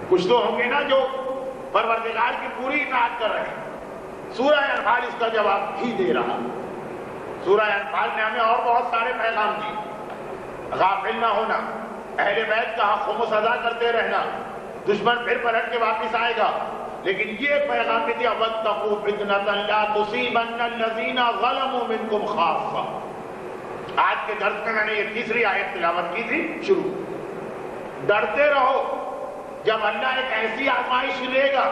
کچھ تو ہوں گے نا جو پروردگار کی پوری اطاعت کر رہے ہیں. سورہ انفال اس کا جواب ہی دے رہا. سورہ انفال نے ہمیں اور بہت سارے پیغام دیے، غافل نہ ہونا، اہل بیت کا حق خمس ادا کرتے رہنا، دشمن پھر پلٹ کے واپس آئے گا. لیکن یہ پیغام بھی دیا وَاتَّقُوا فِتْنَةً لَا تُصِيبَنَّ الَّذِينَ ظَلَمُوا مِنكُمْ خَاصَّةً. آج کے درس میں نے یہ تیسری آیت تلاوت کی تھی. شروع، ڈرتے رہو جب اللہ ایک ایسی آزمائش لے گا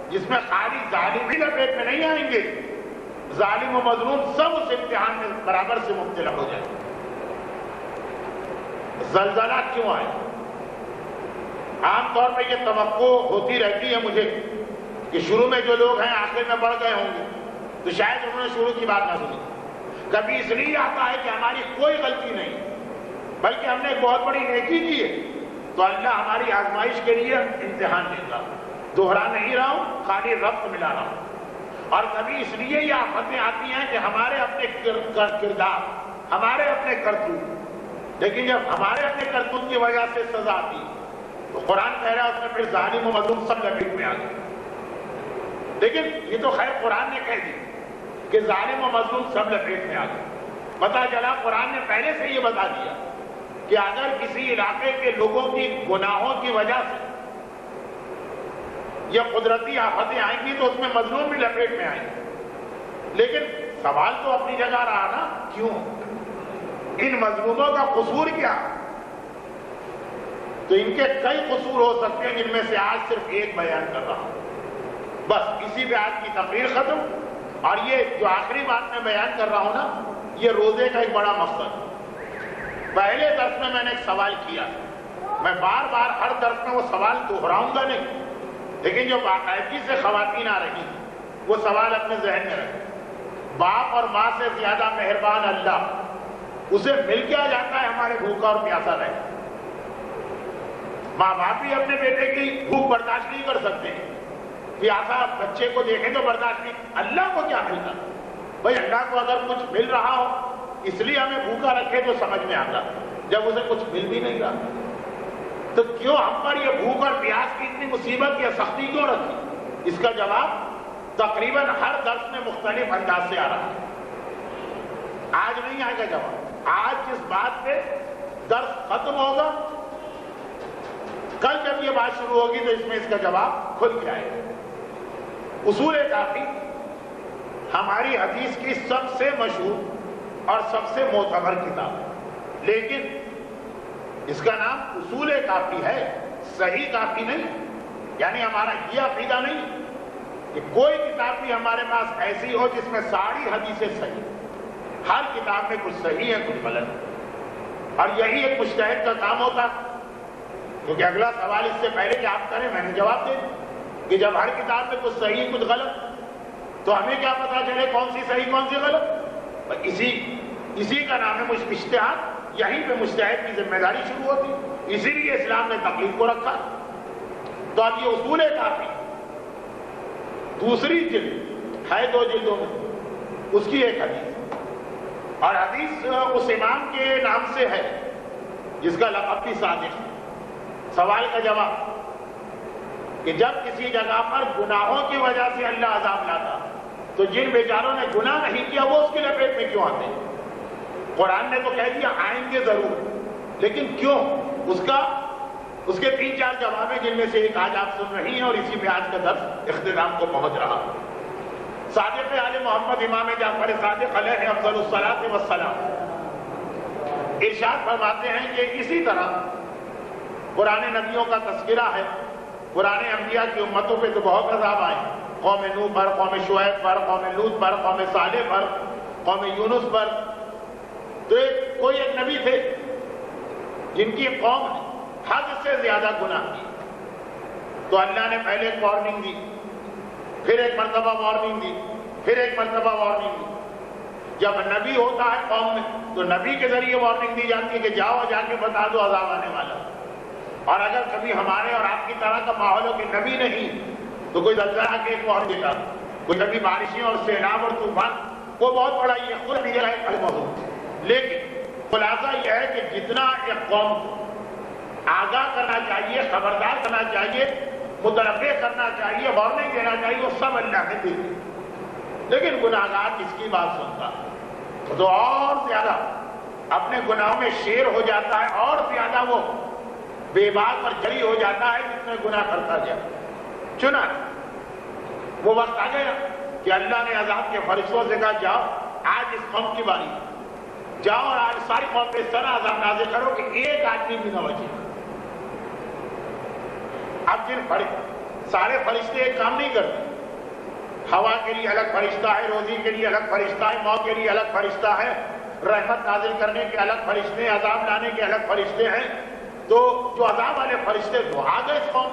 جس میں خالی ظالم ہی لپیٹ میں نہیں آئیں گے، ظالم و مظلوم سب اس امتحان میں برابر سے مبتلا ہو جائیں گے. زلزلہ کیوں آئے؟ عام طور پہ یہ توقع ہوتی رہتی ہے مجھے کہ شروع میں جو لوگ ہیں آخر میں بڑھ گئے ہوں گے تو شاید انہوں نے شروع کی بات نہ سنی. کبھی اس لیے آتا ہے کہ ہماری کوئی غلطی نہیں بلکہ ہم نے ایک بہت بڑی نیکی کی ہے تو اللہ ہماری آزمائش کے لیے امتحان دیتا. دوہرا نہیں رہا ہوں، خالی ربط ملا رہا ہوں. اور کبھی اس لیے یہ آفتیں آتی ہیں کہ ہمارے اپنے کردار، ہمارے اپنے کرتوت، لیکن جب ہمارے اپنے کرتوت کی وجہ سے سزا آتی تو قرآن کہہ رہا ہے اس میں پھر ظالم و مظلوم سب لپیٹ میں آ گئے. لیکن یہ تو خیر قرآن نے کہہ دی کہ ظالم و مظلوم سب لپیٹ میں آ گئے. پتہ چلا قرآن نے پہلے سے یہ بتا دیا کہ اگر کسی علاقے کے لوگوں کی گناہوں کی وجہ سے یہ قدرتی آفتیں آئیں گی تو اس میں مظلوم بھی لپیٹ میں آئیں گے. لیکن سوال تو اپنی جگہ رہا نا، کیوں؟ ان مظلوموں کا قصور کیا؟ تو ان کے کئی قصور ہو سکتے ہیں جن میں سے آج صرف ایک بیان کر رہا ہوں. بس اسی پہ آج کی تقریر ختم. اور یہ جو آخری بات میں بیان کر رہا ہوں نا، یہ روزے کا ایک بڑا مقصد. پہلے درس میں نے ایک سوال کیا، میں بار بار ہر درس میں وہ سوال دہراؤں گا نہیں، لیکن جو باقاعدگی سے خواتین آ رہی ہیں وہ سوال اپنے ذہن میں رکھیں. باپ اور ماں سے زیادہ مہربان اللہ، اسے مل کیا جاتا ہے ہمارے بھوکا اور پیاسا رہے. ماں باپ بھی اپنے بیٹے کی بھوک برداشت نہیں کر سکتے، پیاسا بچے کو دیکھیں تو برداشت نہیں. اللہ کو کیا ملتا؟ بھائی اللہ کو اگر کچھ مل رہا ہو اس لیے ہمیں بھوکا رکھے تو سمجھ میں آتا، جب اسے کچھ مل بھی نہیں رہا تو کیوں ہم پر یہ بھوک اور پیاس کی اتنی مصیبت یا سختی کیوں رکھی؟ اس کا جواب تقریباً ہر درس میں مختلف انداز سے آ رہا ہے. آج نہیں آئے گا جواب. آج جس بات پہ درس ختم ہوگا، کل جب یہ بات شروع ہوگی تو اس میں اس کا جواب کھل کے آئے گا. اصول کافی ہماری حدیث کی سب سے مشہور اور سب سے معتبر کتاب ہے، لیکن اس کا نام اصول کافی ہے، صحیح کافی نہیں. یعنی ہمارا یہ عقیدہ نہیں کہ کوئی کتاب بھی ہمارے پاس ایسی ہو جس میں ساری حدیثیں صحیح. ہر کتاب میں کچھ صحیح ہے کچھ غلط ہے، اور یہی ایک مجتہد کا کام ہوتا کیونکہ اگلا سوال اس سے پہلے کہ آپ کریں میں نے جواب دے دیا کہ جب ہر کتاب میں کچھ صحیح کچھ غلط تو ہمیں کیا پتا چلے کون سی صحیح کون سی غلط؟ اسی کا نام ہے اجتہاد، یہیں پہ مجتہد کی ذمہ داری شروع ہوتی، اسی لیے اسلام نے تقلید کو رکھا۔ تو اب یہ اصول کافی دوسری جلد ہے 2 جلدوں میں، اس کی ایک حدیث، اور حدیث اس امام کے نام سے ہے جس کا لقب بھی صادق ہے۔ سوال کا جواب کہ جب کسی جگہ پر گناہوں کی وجہ سے اللہ عذاب لاتا تو جن بیچاروں نے گناہ نہیں کیا وہ اس کی لپیٹ میں کیوں آتے؟ قرآن نے تو کہہ دیا آئیں گے ضرور، لیکن کیوں؟ اس کے 3-4 جواب ہیں، جن میں سے ایک آج آپ سن رہی ہیں، اور اسی میں آج کا درس اختتام کو پہنچ رہا۔ صادق آل محمد امام جعفر صادق علیہ افضل الصلاۃ والسلام ارشاد فرماتے ہیں کہ اسی طرح پرانے نبیوں کا تذکرہ ہے، پرانے انبیاء کی امتوں پہ تو بہت عذاب آئے، قوم نوح پر، قوم شعیب پر، قوم لوط پر، قوم صالح پر، قوم یونس پر۔ تو کوئی ایک نبی تھے جن کی قوم نے حد سے زیادہ گناہ کی، تو اللہ نے پہلے ایک وارننگ دی، پھر ایک مرتبہ وارننگ دی، پھر ایک مرتبہ وارننگ دی۔ جب نبی ہوتا ہے قوم میں تو نبی کے ذریعے وارننگ دی جاتی ہے کہ جاؤ جا کے بتا دو عذاب آنے والا۔ اور اگر کبھی ہمارے اور آپ کی طرح کا ماحول ہو کہ نبی نہیں تو کوئی زلزلہ کے ایک وارننگ دیتا، کوئی کبھی بارشیں اور سیلاب اور طوفان، وہ بہت بڑا یہ خود دیا ہے موضوع۔ لیکن خلاصہ یہ ہے کہ جتنا ایک قوم کو آگاہ کرنا چاہیے، خبردار کرنا چاہیے، متنبہ کرنا چاہیے، وارننگ دینا چاہیے، وہ سب اللہ نے دی۔ لیکن گناہگار کس کی بات سنتا تو اور زیادہ اپنے گناہوں میں شیر ہو جاتا ہے، اور زیادہ وہ بے بات پر جری ہو جاتا ہے جتنے گناہ کرتا گیا۔ چنانچہ وہ وقت آ گیا کہ اللہ نے عذاب کے فرشتوں سے کہا جاؤ آج اس قوم کی باری، جاؤ اور آج ساری قوم پہ اس طرح عذاب نازل کرو کہ ایک آدمی بھی نہ بچے۔ اب سارے فرشتے ایک کام نہیں کرتے، ہوا کے لیے الگ فرشتہ ہے، روزی کے لیے الگ فرشتہ ہے، موت کے لیے الگ فرشتہ ہے، رحمت نازل کرنے کے الگ فرشتے ہیں، عذاب لانے کے الگ فرشتے ہیں۔ تو جو عذاب والے فرشتے تو آ گئے اس قوم،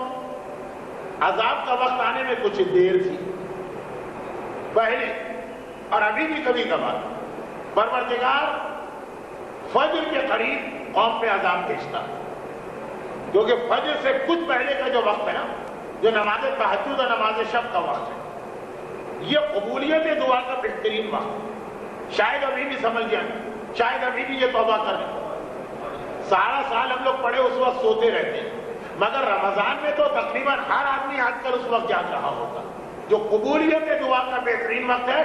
عذاب کا وقت آنے میں کچھ دیر تھی پہلے، اور ابھی بھی کبھی کبھار پروردگار فجر کے قریب قوم پہ عذاب بھیجتا ہے، کیونکہ فجر سے کچھ پہلے کا جو وقت ہے نا، جو نماز تہجد اور نماز شب کا وقت ہے، یہ قبولیت دعا کا بہترین وقت۔ شاید ابھی بھی سمجھ جائیں، شاید ابھی بھی یہ توبہ کریں۔ سارا سال ہم لوگ پڑھے اس وقت سوتے رہتے ہیں، مگر رمضان میں تو تقریباً ہر آدمی آج کل اس وقت جاگ رہا ہوگا۔ جو قبولیت دعا کا بہترین وقت ہے،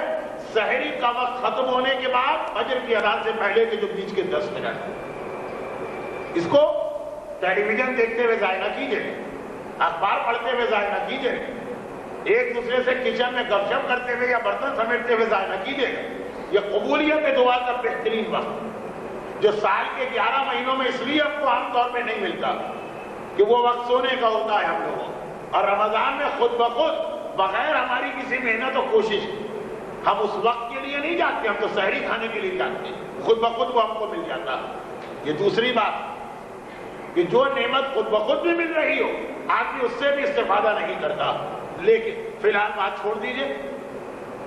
سحری کا وقت ختم ہونے کے بعد فجر کی اذان سے پہلے کے جو بیچ کے 10 منٹ، اس کو ٹیلی ویژن دیکھتے ہوئے ضائع نہ کیجیے، اخبار پڑھتے ہوئے ضائع نہ کیجیے، ایک دوسرے سے کچن میں گپ شپ کرتے ہوئے یا برتن سمیٹتے ہوئے ضائع نہ کیجیے گا۔ یہ قبولیت دعا کا بہترین وقت جو سال کے 11 مہینوں میں اس لیے ہم کو عام طور پہ نہیں ملتا کہ وہ وقت سونے کا ہوتا ہے ہم لوگوں، اور رمضان میں خود بخود بغیر ہماری کسی محنت و کوشش ہم اس وقت کے لیے نہیں جاتے، ہم تو سحری کھانے کے لیے جاتے ہیں، خود بخود وہ ہم کو مل جاتا۔ یہ دوسری بات کہ جو نعمت خود بخود بھی مل رہی ہو آدمی اس سے بھی استفادہ نہیں کرتا۔ لیکن فی الحال بات چھوڑ دیجئے،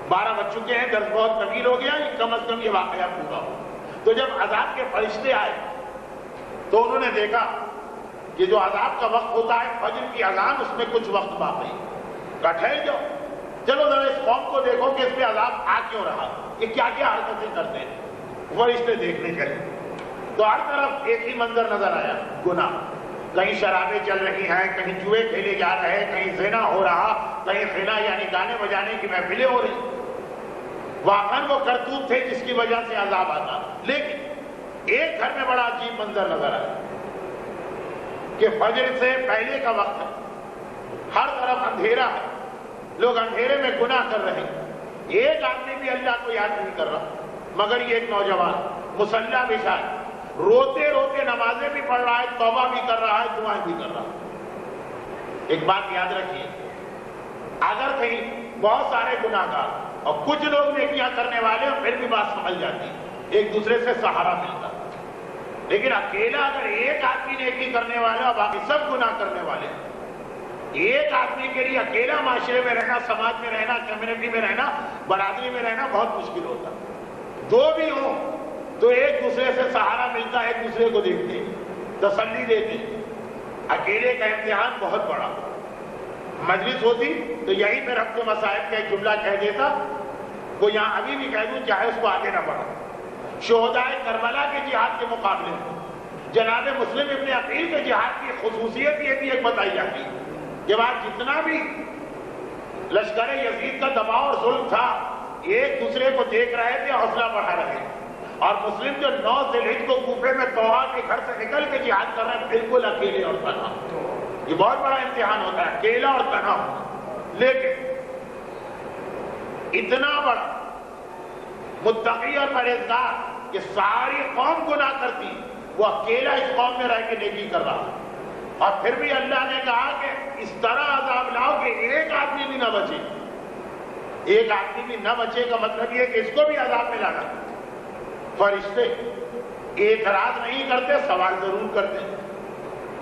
12 بج چکے ہیں، درس بہت طویل ہو گیا، کم از کم یہ واقعہ پورا ہو۔ تو جب عذاب کے فرشتے آئے تو انہوں نے دیکھا کہ جو عذاب کا وقت ہوتا ہے فجر کی اذان، اس میں کچھ وقت باقی، کہا ٹھہر جاؤ، چلو ذرا اس قوم کو دیکھو کہ اس پہ عذاب آ کیوں رہا، یہ کیا کیا حرکتیں کرتے ہیں۔ فرشتے دیکھنے چلے تو ہر طرف ایک ہی منظر نظر آیا، گناہ، کہیں شرابیں چل رہی ہیں، کہیں جوئے کھیلے جا رہے، کہیں زنا ہو رہا، کہیں خنا یعنی گانے بجانے کی محفلیں ہو رہی۔ واقعاً وہ کرتوت تھے جس کی وجہ سے عذاب آتا۔ لیکن ایک گھر میں بڑا عجیب منظر نظر آیا کہ فجر سے پہلے کا وقت ہے، ہر طرف اندھیرا ہے، لوگ اندھیرے میں گناہ کر رہے ہیں، ایک آدمی بھی اللہ کو یاد نہیں کر رہا، مگر یہ ایک نوجوان مصلی بچھائے روتے روتے نمازیں بھی پڑھ رہا ہے، توبہ بھی کر رہا ہے، دعائیں بھی کر رہا ہے۔ ایک بات یاد رکھیے، اگر کہیں بہت سارے گناہگار اور کچھ لوگ نیکیاں کرنے والے اور پھر بھی بات سمجھ جاتی، ایک دوسرے سے سہارا ملتا، لیکن اکیلا اگر ایک آدمی نیکی کرنے والا اور باقی سب گناہ کرنے والے، ایک آدمی کے لیے اکیلا معاشرے میں رہنا، سماج میں رہنا، کمیونٹی میں رہنا، برادری میں رہنا بہت مشکل ہوتا ہے۔ دو بھی ہوں تو ایک دوسرے سے سہارا ملتا ہے، ایک دوسرے کو دیکھتے ہیں، تسلی دیتے ہیں۔ اکیلے کا امتحان بہت بڑا۔ مجلس ہوتی تو یہی پہ رب کے مصائب کا ایک جملہ کہہ دیتا، وہ یہاں ابھی بھی کہہ دوں چاہے اس کو آگے نہ بڑھا۔ شہدائے کربلا کے جہاد کے مقابلے میں جناب مسلم ابن عقیل کے جہاد کی خصوصیت یہ بھی ایک بتائی جاتی ہے کہ بعد جتنا بھی لشکر یزید کا دباؤ اور ظلم تھا، ایک دوسرے کو دیکھ رہے تھے، حوصلہ بڑھا رہے تھے، اور مسلم جو 9 ذی الحجہ کو کوفے میں طوحا کے گھر سے نکل کے جہاد کر رہے ہیں بالکل اکیلے اور تنہا۔ یہ بہت بڑا امتحان ہوتا ہے، اکیلا اور تنہا ہونا۔ لیکن اتنا بڑا متقی اور پرہیزگار کہ ساری قوم گناہ کرتی، وہ اکیلا اس قوم میں رہ کے نیکی کر رہا، اور پھر بھی اللہ نے کہا کہ اس طرح عذاب لاؤ کہ ایک آدمی بھی نہ بچے۔ ایک آدمی بھی نہ بچے کا مطلب یہ کہ اس کو بھی عذاب میں لانا۔ فرشتے اعتراض نہیں کرتے، سوال ضرور کرتے۔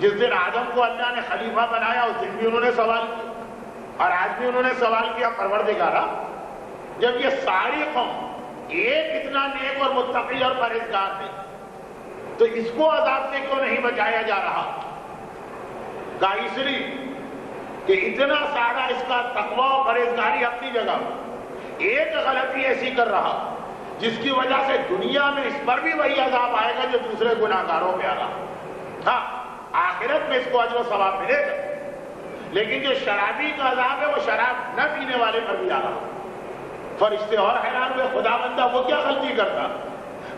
جس دن آدم کو اللہ نے خلیفہ بنایا اس دن بھی انہوں نے سوال کیا، اور آج بھی انہوں نے سوال کیا، پروردگارا جب یہ ساری قوم ایک اتنا نیک اور متقی اور پرہیزگار ہے تو اس کو عذاب سے کیوں نہیں بچایا جا رہا؟ کہا اس لیے کہ اتنا سارا اس کا تقوی اور پرہیزگاری اپنی جگہ، ایک غلطی ایسی کر رہا جس کی وجہ سے دنیا میں اس پر بھی وہی عذاب آئے گا جو دوسرے گناہگاروں پہ آ رہا۔ ہاں آخرت میں اس کو اجر و ثواب ملے گا، لیکن جو شرابی کا عذاب ہے وہ شراب نہ پینے والے پر بھی آ رہا۔ فرشتے اور حیران ہوئے، خدا بندہ وہ کیا غلطی کرتا؟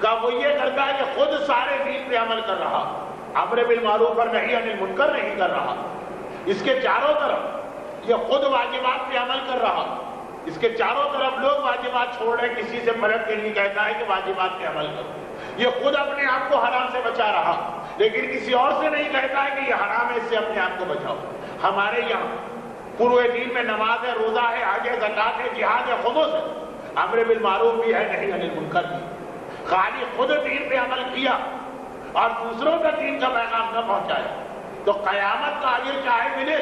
کہا وہ یہ کرتا ہے کہ خود سارے دین پہ عمل کر رہا، امر بالمعروف اور نہی عن المنکر نہیں کر رہا، اس کے چاروں طرف یہ خود واجبات پہ عمل کر رہا، اس کے چاروں طرف لوگ واجبات چھوڑ رہے، کسی سے مدد کے لیے کہتا ہے کہ واجبات پہ عمل کرو، یہ خود اپنے آپ کو حرام سے بچا رہا، لیکن کسی اور سے نہیں کہتا ہے کہ یہ حرام ہے، اس سے اپنے آپ کو بچاؤ۔ ہمارے یہاں پورے دین میں نماز ہے، روزہ ہے، حج ہے، زکات ہے، جہاد ہے، خمس ہے، امر بالمعروف بھی ہے، نہی عن المنکر بھی۔ خالی خود دین پہ عمل کیا اور دوسروں کا دین کا پیغام نہ پہنچایا تو قیامت کا اجر چاہے ملے،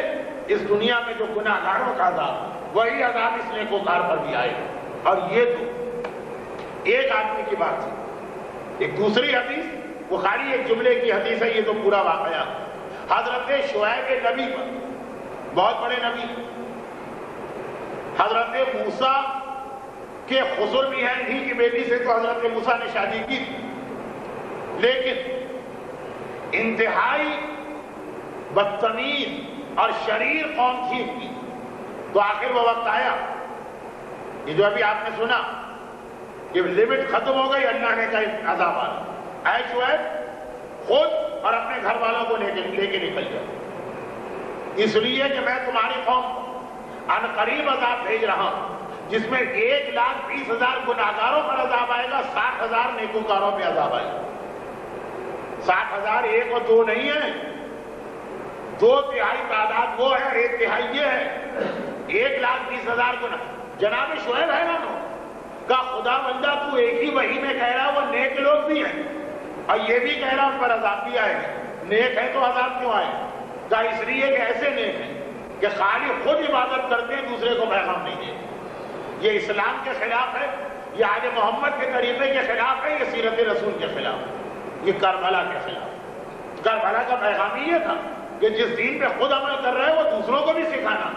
اس دنیا میں جو گناہگاروں کا عذاب وہی عذاب اس نیکوکار پر بھی آئے گا۔ اور یہ تو ایک آدمی کی بات تھی۔ ایک دوسری حدیث بخاری ایک جملے کی حدیث ہے، یہ تو پورا واقعہ حضرت شعیب نبی پر، بہت بڑے نبی، حضرت موسیٰ کے خضر بھی ہیں، انہی کی بیٹی سے تو حضرت موسیٰ نے شادی کی تھی، لیکن انتہائی بدتمیز اور شریر قوم تھی ان کی۔ تو آخر وہ وقت آیا، یہ جو ابھی آپ نے سنا کہ لمٹ ختم ہو گئی، اللہ نے کہا عذاب آ رہا، اے شعیب خود اور اپنے گھر والوں کو لے کے نکل جاؤ، اس لیے کہ میں تمہاری قوم کو ان قریب عذاب بھیج رہا ہوں جس میں 1,20,000 گناہگاروں پر عذاب آئے گا، 60,000 نیکوکاروں پہ عذاب آئے گا۔ 60,000 ایک اور دو نہیں ہے، 2/3 تعداد وہ ہے اور 1/3 یہ ہے، 1,20,000 گناہ۔ جناب شعیب ہے نا کہا خدا بندہ تو ایک ہی وحی میں کہہ رہا وہ نیک لوگ بھی ہیں اور یہ بھی کہہ رہا ان پر عذاب بھی آئے گا، نیک ہے تو عذاب کیوں آئے؟ کہا اس لیے کہ ایسے نیک ہیں کہ خالی خود عبادت کرتے ہیں، دوسرے کو پیغام نہیں دیتے۔ یہ اسلام کے خلاف ہے، یہ آل محمد کے طریقے کے خلاف ہے، یہ سیرت رسول کے خلاف ہے، یہ کربلا کے خلاف۔ کربلا کا پیغام یہ تھا کہ جس دین پہ خود عمل کر رہے ہیں وہ دوسروں کو بھی سکھانا۔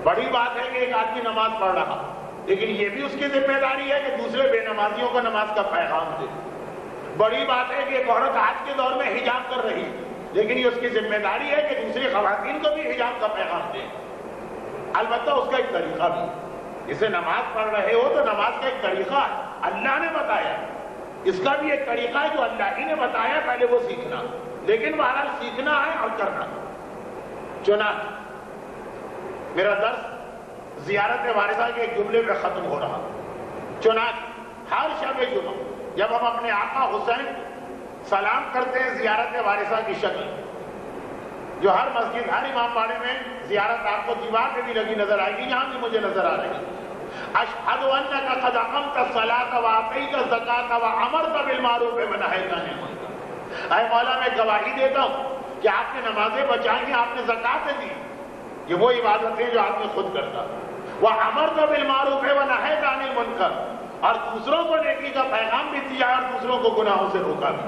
بڑی بات ہے کہ ایک آدمی نماز پڑھ رہا، لیکن یہ بھی اس کی ذمہ داری ہے کہ دوسرے بے نمازیوں کو نماز کا پیغام دے۔ بڑی بات ہے کہ ایک عورت آج کے دور میں حجاب کر رہی ہے، لیکن یہ اس کی ذمہ داری ہے کہ دوسری خواتین کو بھی حجاب کا پیغام دے۔ البتہ اس کا ایک طریقہ بھی ہے، جسے نماز پڑھ رہے ہو تو نماز کا ایک طریقہ اللہ نے بتایا، اس کا بھی ایک طریقہ ہے جو اللہ ہی نے بتایا، پہلے وہ سیکھنا، لیکن بہرحال سیکھنا ہے اور کرنا۔ چنانچہ میرا درس زیارت وارثہ کے ایک جملے میں ختم ہو رہا۔ چنانچہ ہر شب جمعہ جب ہم اپنے آقا حسین سلام کرتے ہیں زیارت وارثہ کی شکل، جو ہر مسجد ہر امام باڑے میں زیارت آپ کو دیوار پہ بھی لگی نظر آئے گی، یہاں بھی مجھے نظر آ رہی ہے۔ اشہد انک قد اقمت الصلاۃ وآتیت الزکاۃ وامرت بالمعروف ونہیت عن المنکر۔ اے مولا میں گواہی دیتا ہوں کہ آپ نے نمازیں بچائی ہیں، آپ نے زکاتیں دی، یہ وہ عبادتیں جو آپ نے خود کرتا، وہ امرت بالمعروف و نہیت عن المنکر، اور دوسروں کو نیکی کا پیغام بھی دیا اور دوسروں کو گناہوں سے روکا بھی۔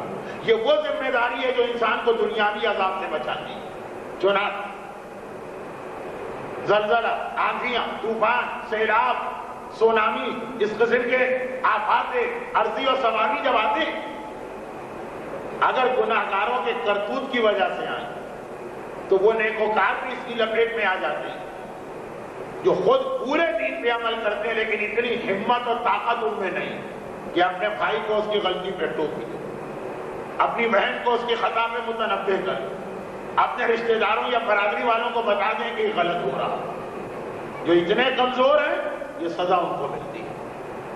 یہ وہ ذمہ داری ہے جو انسان کو دنیاوی عذاب سے بچاتی ہے۔ چنانچہ زلزلہ، آندھیاں، طوفان، سیلاب، سونامی، اس قسم کے آفات ارضی اور سماوی جب آتے ہیں، اگر گناہگاروں کے کرتوت کی وجہ سے آئیں تو وہ نیکوکار بھی اس کی لپیٹ میں آ جاتے ہیں، جو خود پورے دین پہ عمل کرتے ہیں لیکن اتنی ہمت اور طاقت ان میں نہیں کہ اپنے بھائی کو اس کی غلطی پہ ٹوکی دیں، اپنی بہن کو اس کی خطا پہ متنبہ کریں، اپنے رشتہ داروں یا برادری والوں کو بتا دیں کہ یہ غلط ہو رہا۔ جو اتنے کمزور ہیں یہ سزا ان کو ملتی ہے،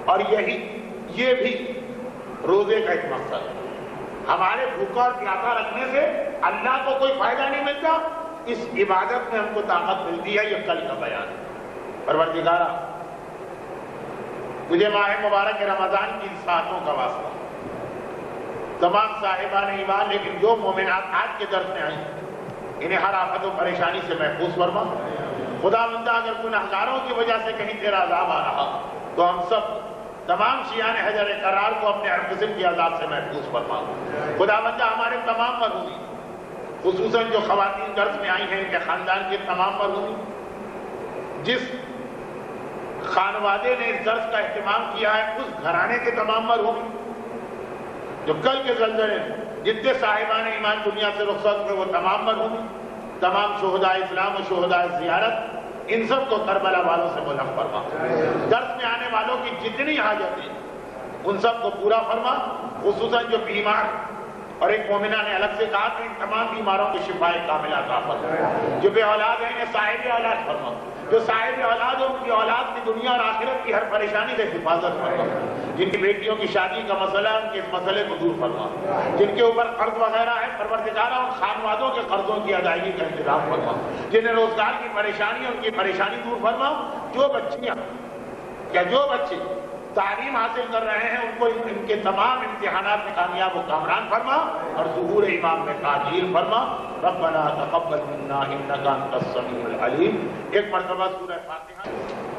اور یہ بھی روزے کا ایک مقصد ہے۔ ہمارے بھوکا اور پیاسا رکھنے سے اللہ کو کوئی فائدہ نہیں ملتا، اس عبادت میں ہم کو طاقت ملتی ہے۔ یہ کل کا بیان ہے۔ پروردگارا، مجھے ماہ مبارک رمضان کی ساعتوں کا واسطہ، تمام صاحبان ایمان لیکن جو مومنات آج کے درس میں آئیں انہیں ہر آفت و پریشانی سے محفوظ فرما۔ خدا بندہ اگر گنہگاروں کی وجہ سے کہیں تیرا عذاب آ رہا تو ہم سب تمام شیعان حجر کرار کو اپنے ہر قسم کے عذاب سے محفوظ فرما۔ خدا بندہ ہمارے تمام مرحومین، خصوصاً جو خواتین درس میں آئی ہیں، ان کے خاندان کے تمام مرحومین، جس خانوادے نے اس درس کا اہتمام کیا ہے اس گھرانے کے تمام مرحومین، جو کل کے زلزلے میں جتنے صاحبان ایمان دنیا سے رخصت ہوئے وہ تمام مرحومین، تمام شہداء اسلام و شہداء زیارت، ان سب کو کربلا والوں سے ملحق فرما۔ درس میں آنے والوں کی جتنی حاجتیں ان سب کو پورا فرما، خصوصاً جو بیمار، اور ایک مومنہ نے الگ سے کہا کہ ان تمام بیماروں کی شفائے کاملہ عطا فرما۔ جو بے اولاد ہیں انہیں صاحب اولاد فرما، جو صاحب اولاد ہو ان کی اولاد کی دنیا اور آخرت کی ہر پریشانی سے حفاظت فرما۔ جن کی بیٹیوں کی شادی کا مسئلہ ہے ان کے اس مسئلے کو دور فرما۔ جن کے اوپر قرض وغیرہ ہے پروردگارا ان خانوادوں کے قرضوں کی ادائیگی کا انتظام فرما۔ جنہیں روزگار کی پریشانی ہے ان کی پریشانی دور فرما۔ جو بچے تعلیم حاصل کر رہے ہیں ان کو ان کے تمام امتحانات میں کامیاب و کامران فرما اور ظہور ایمان میں تعجیل فرما۔ ربنا تقبل منا انک انت السمیع العلیم۔ ایک مرتبہ سورہ فاتحہ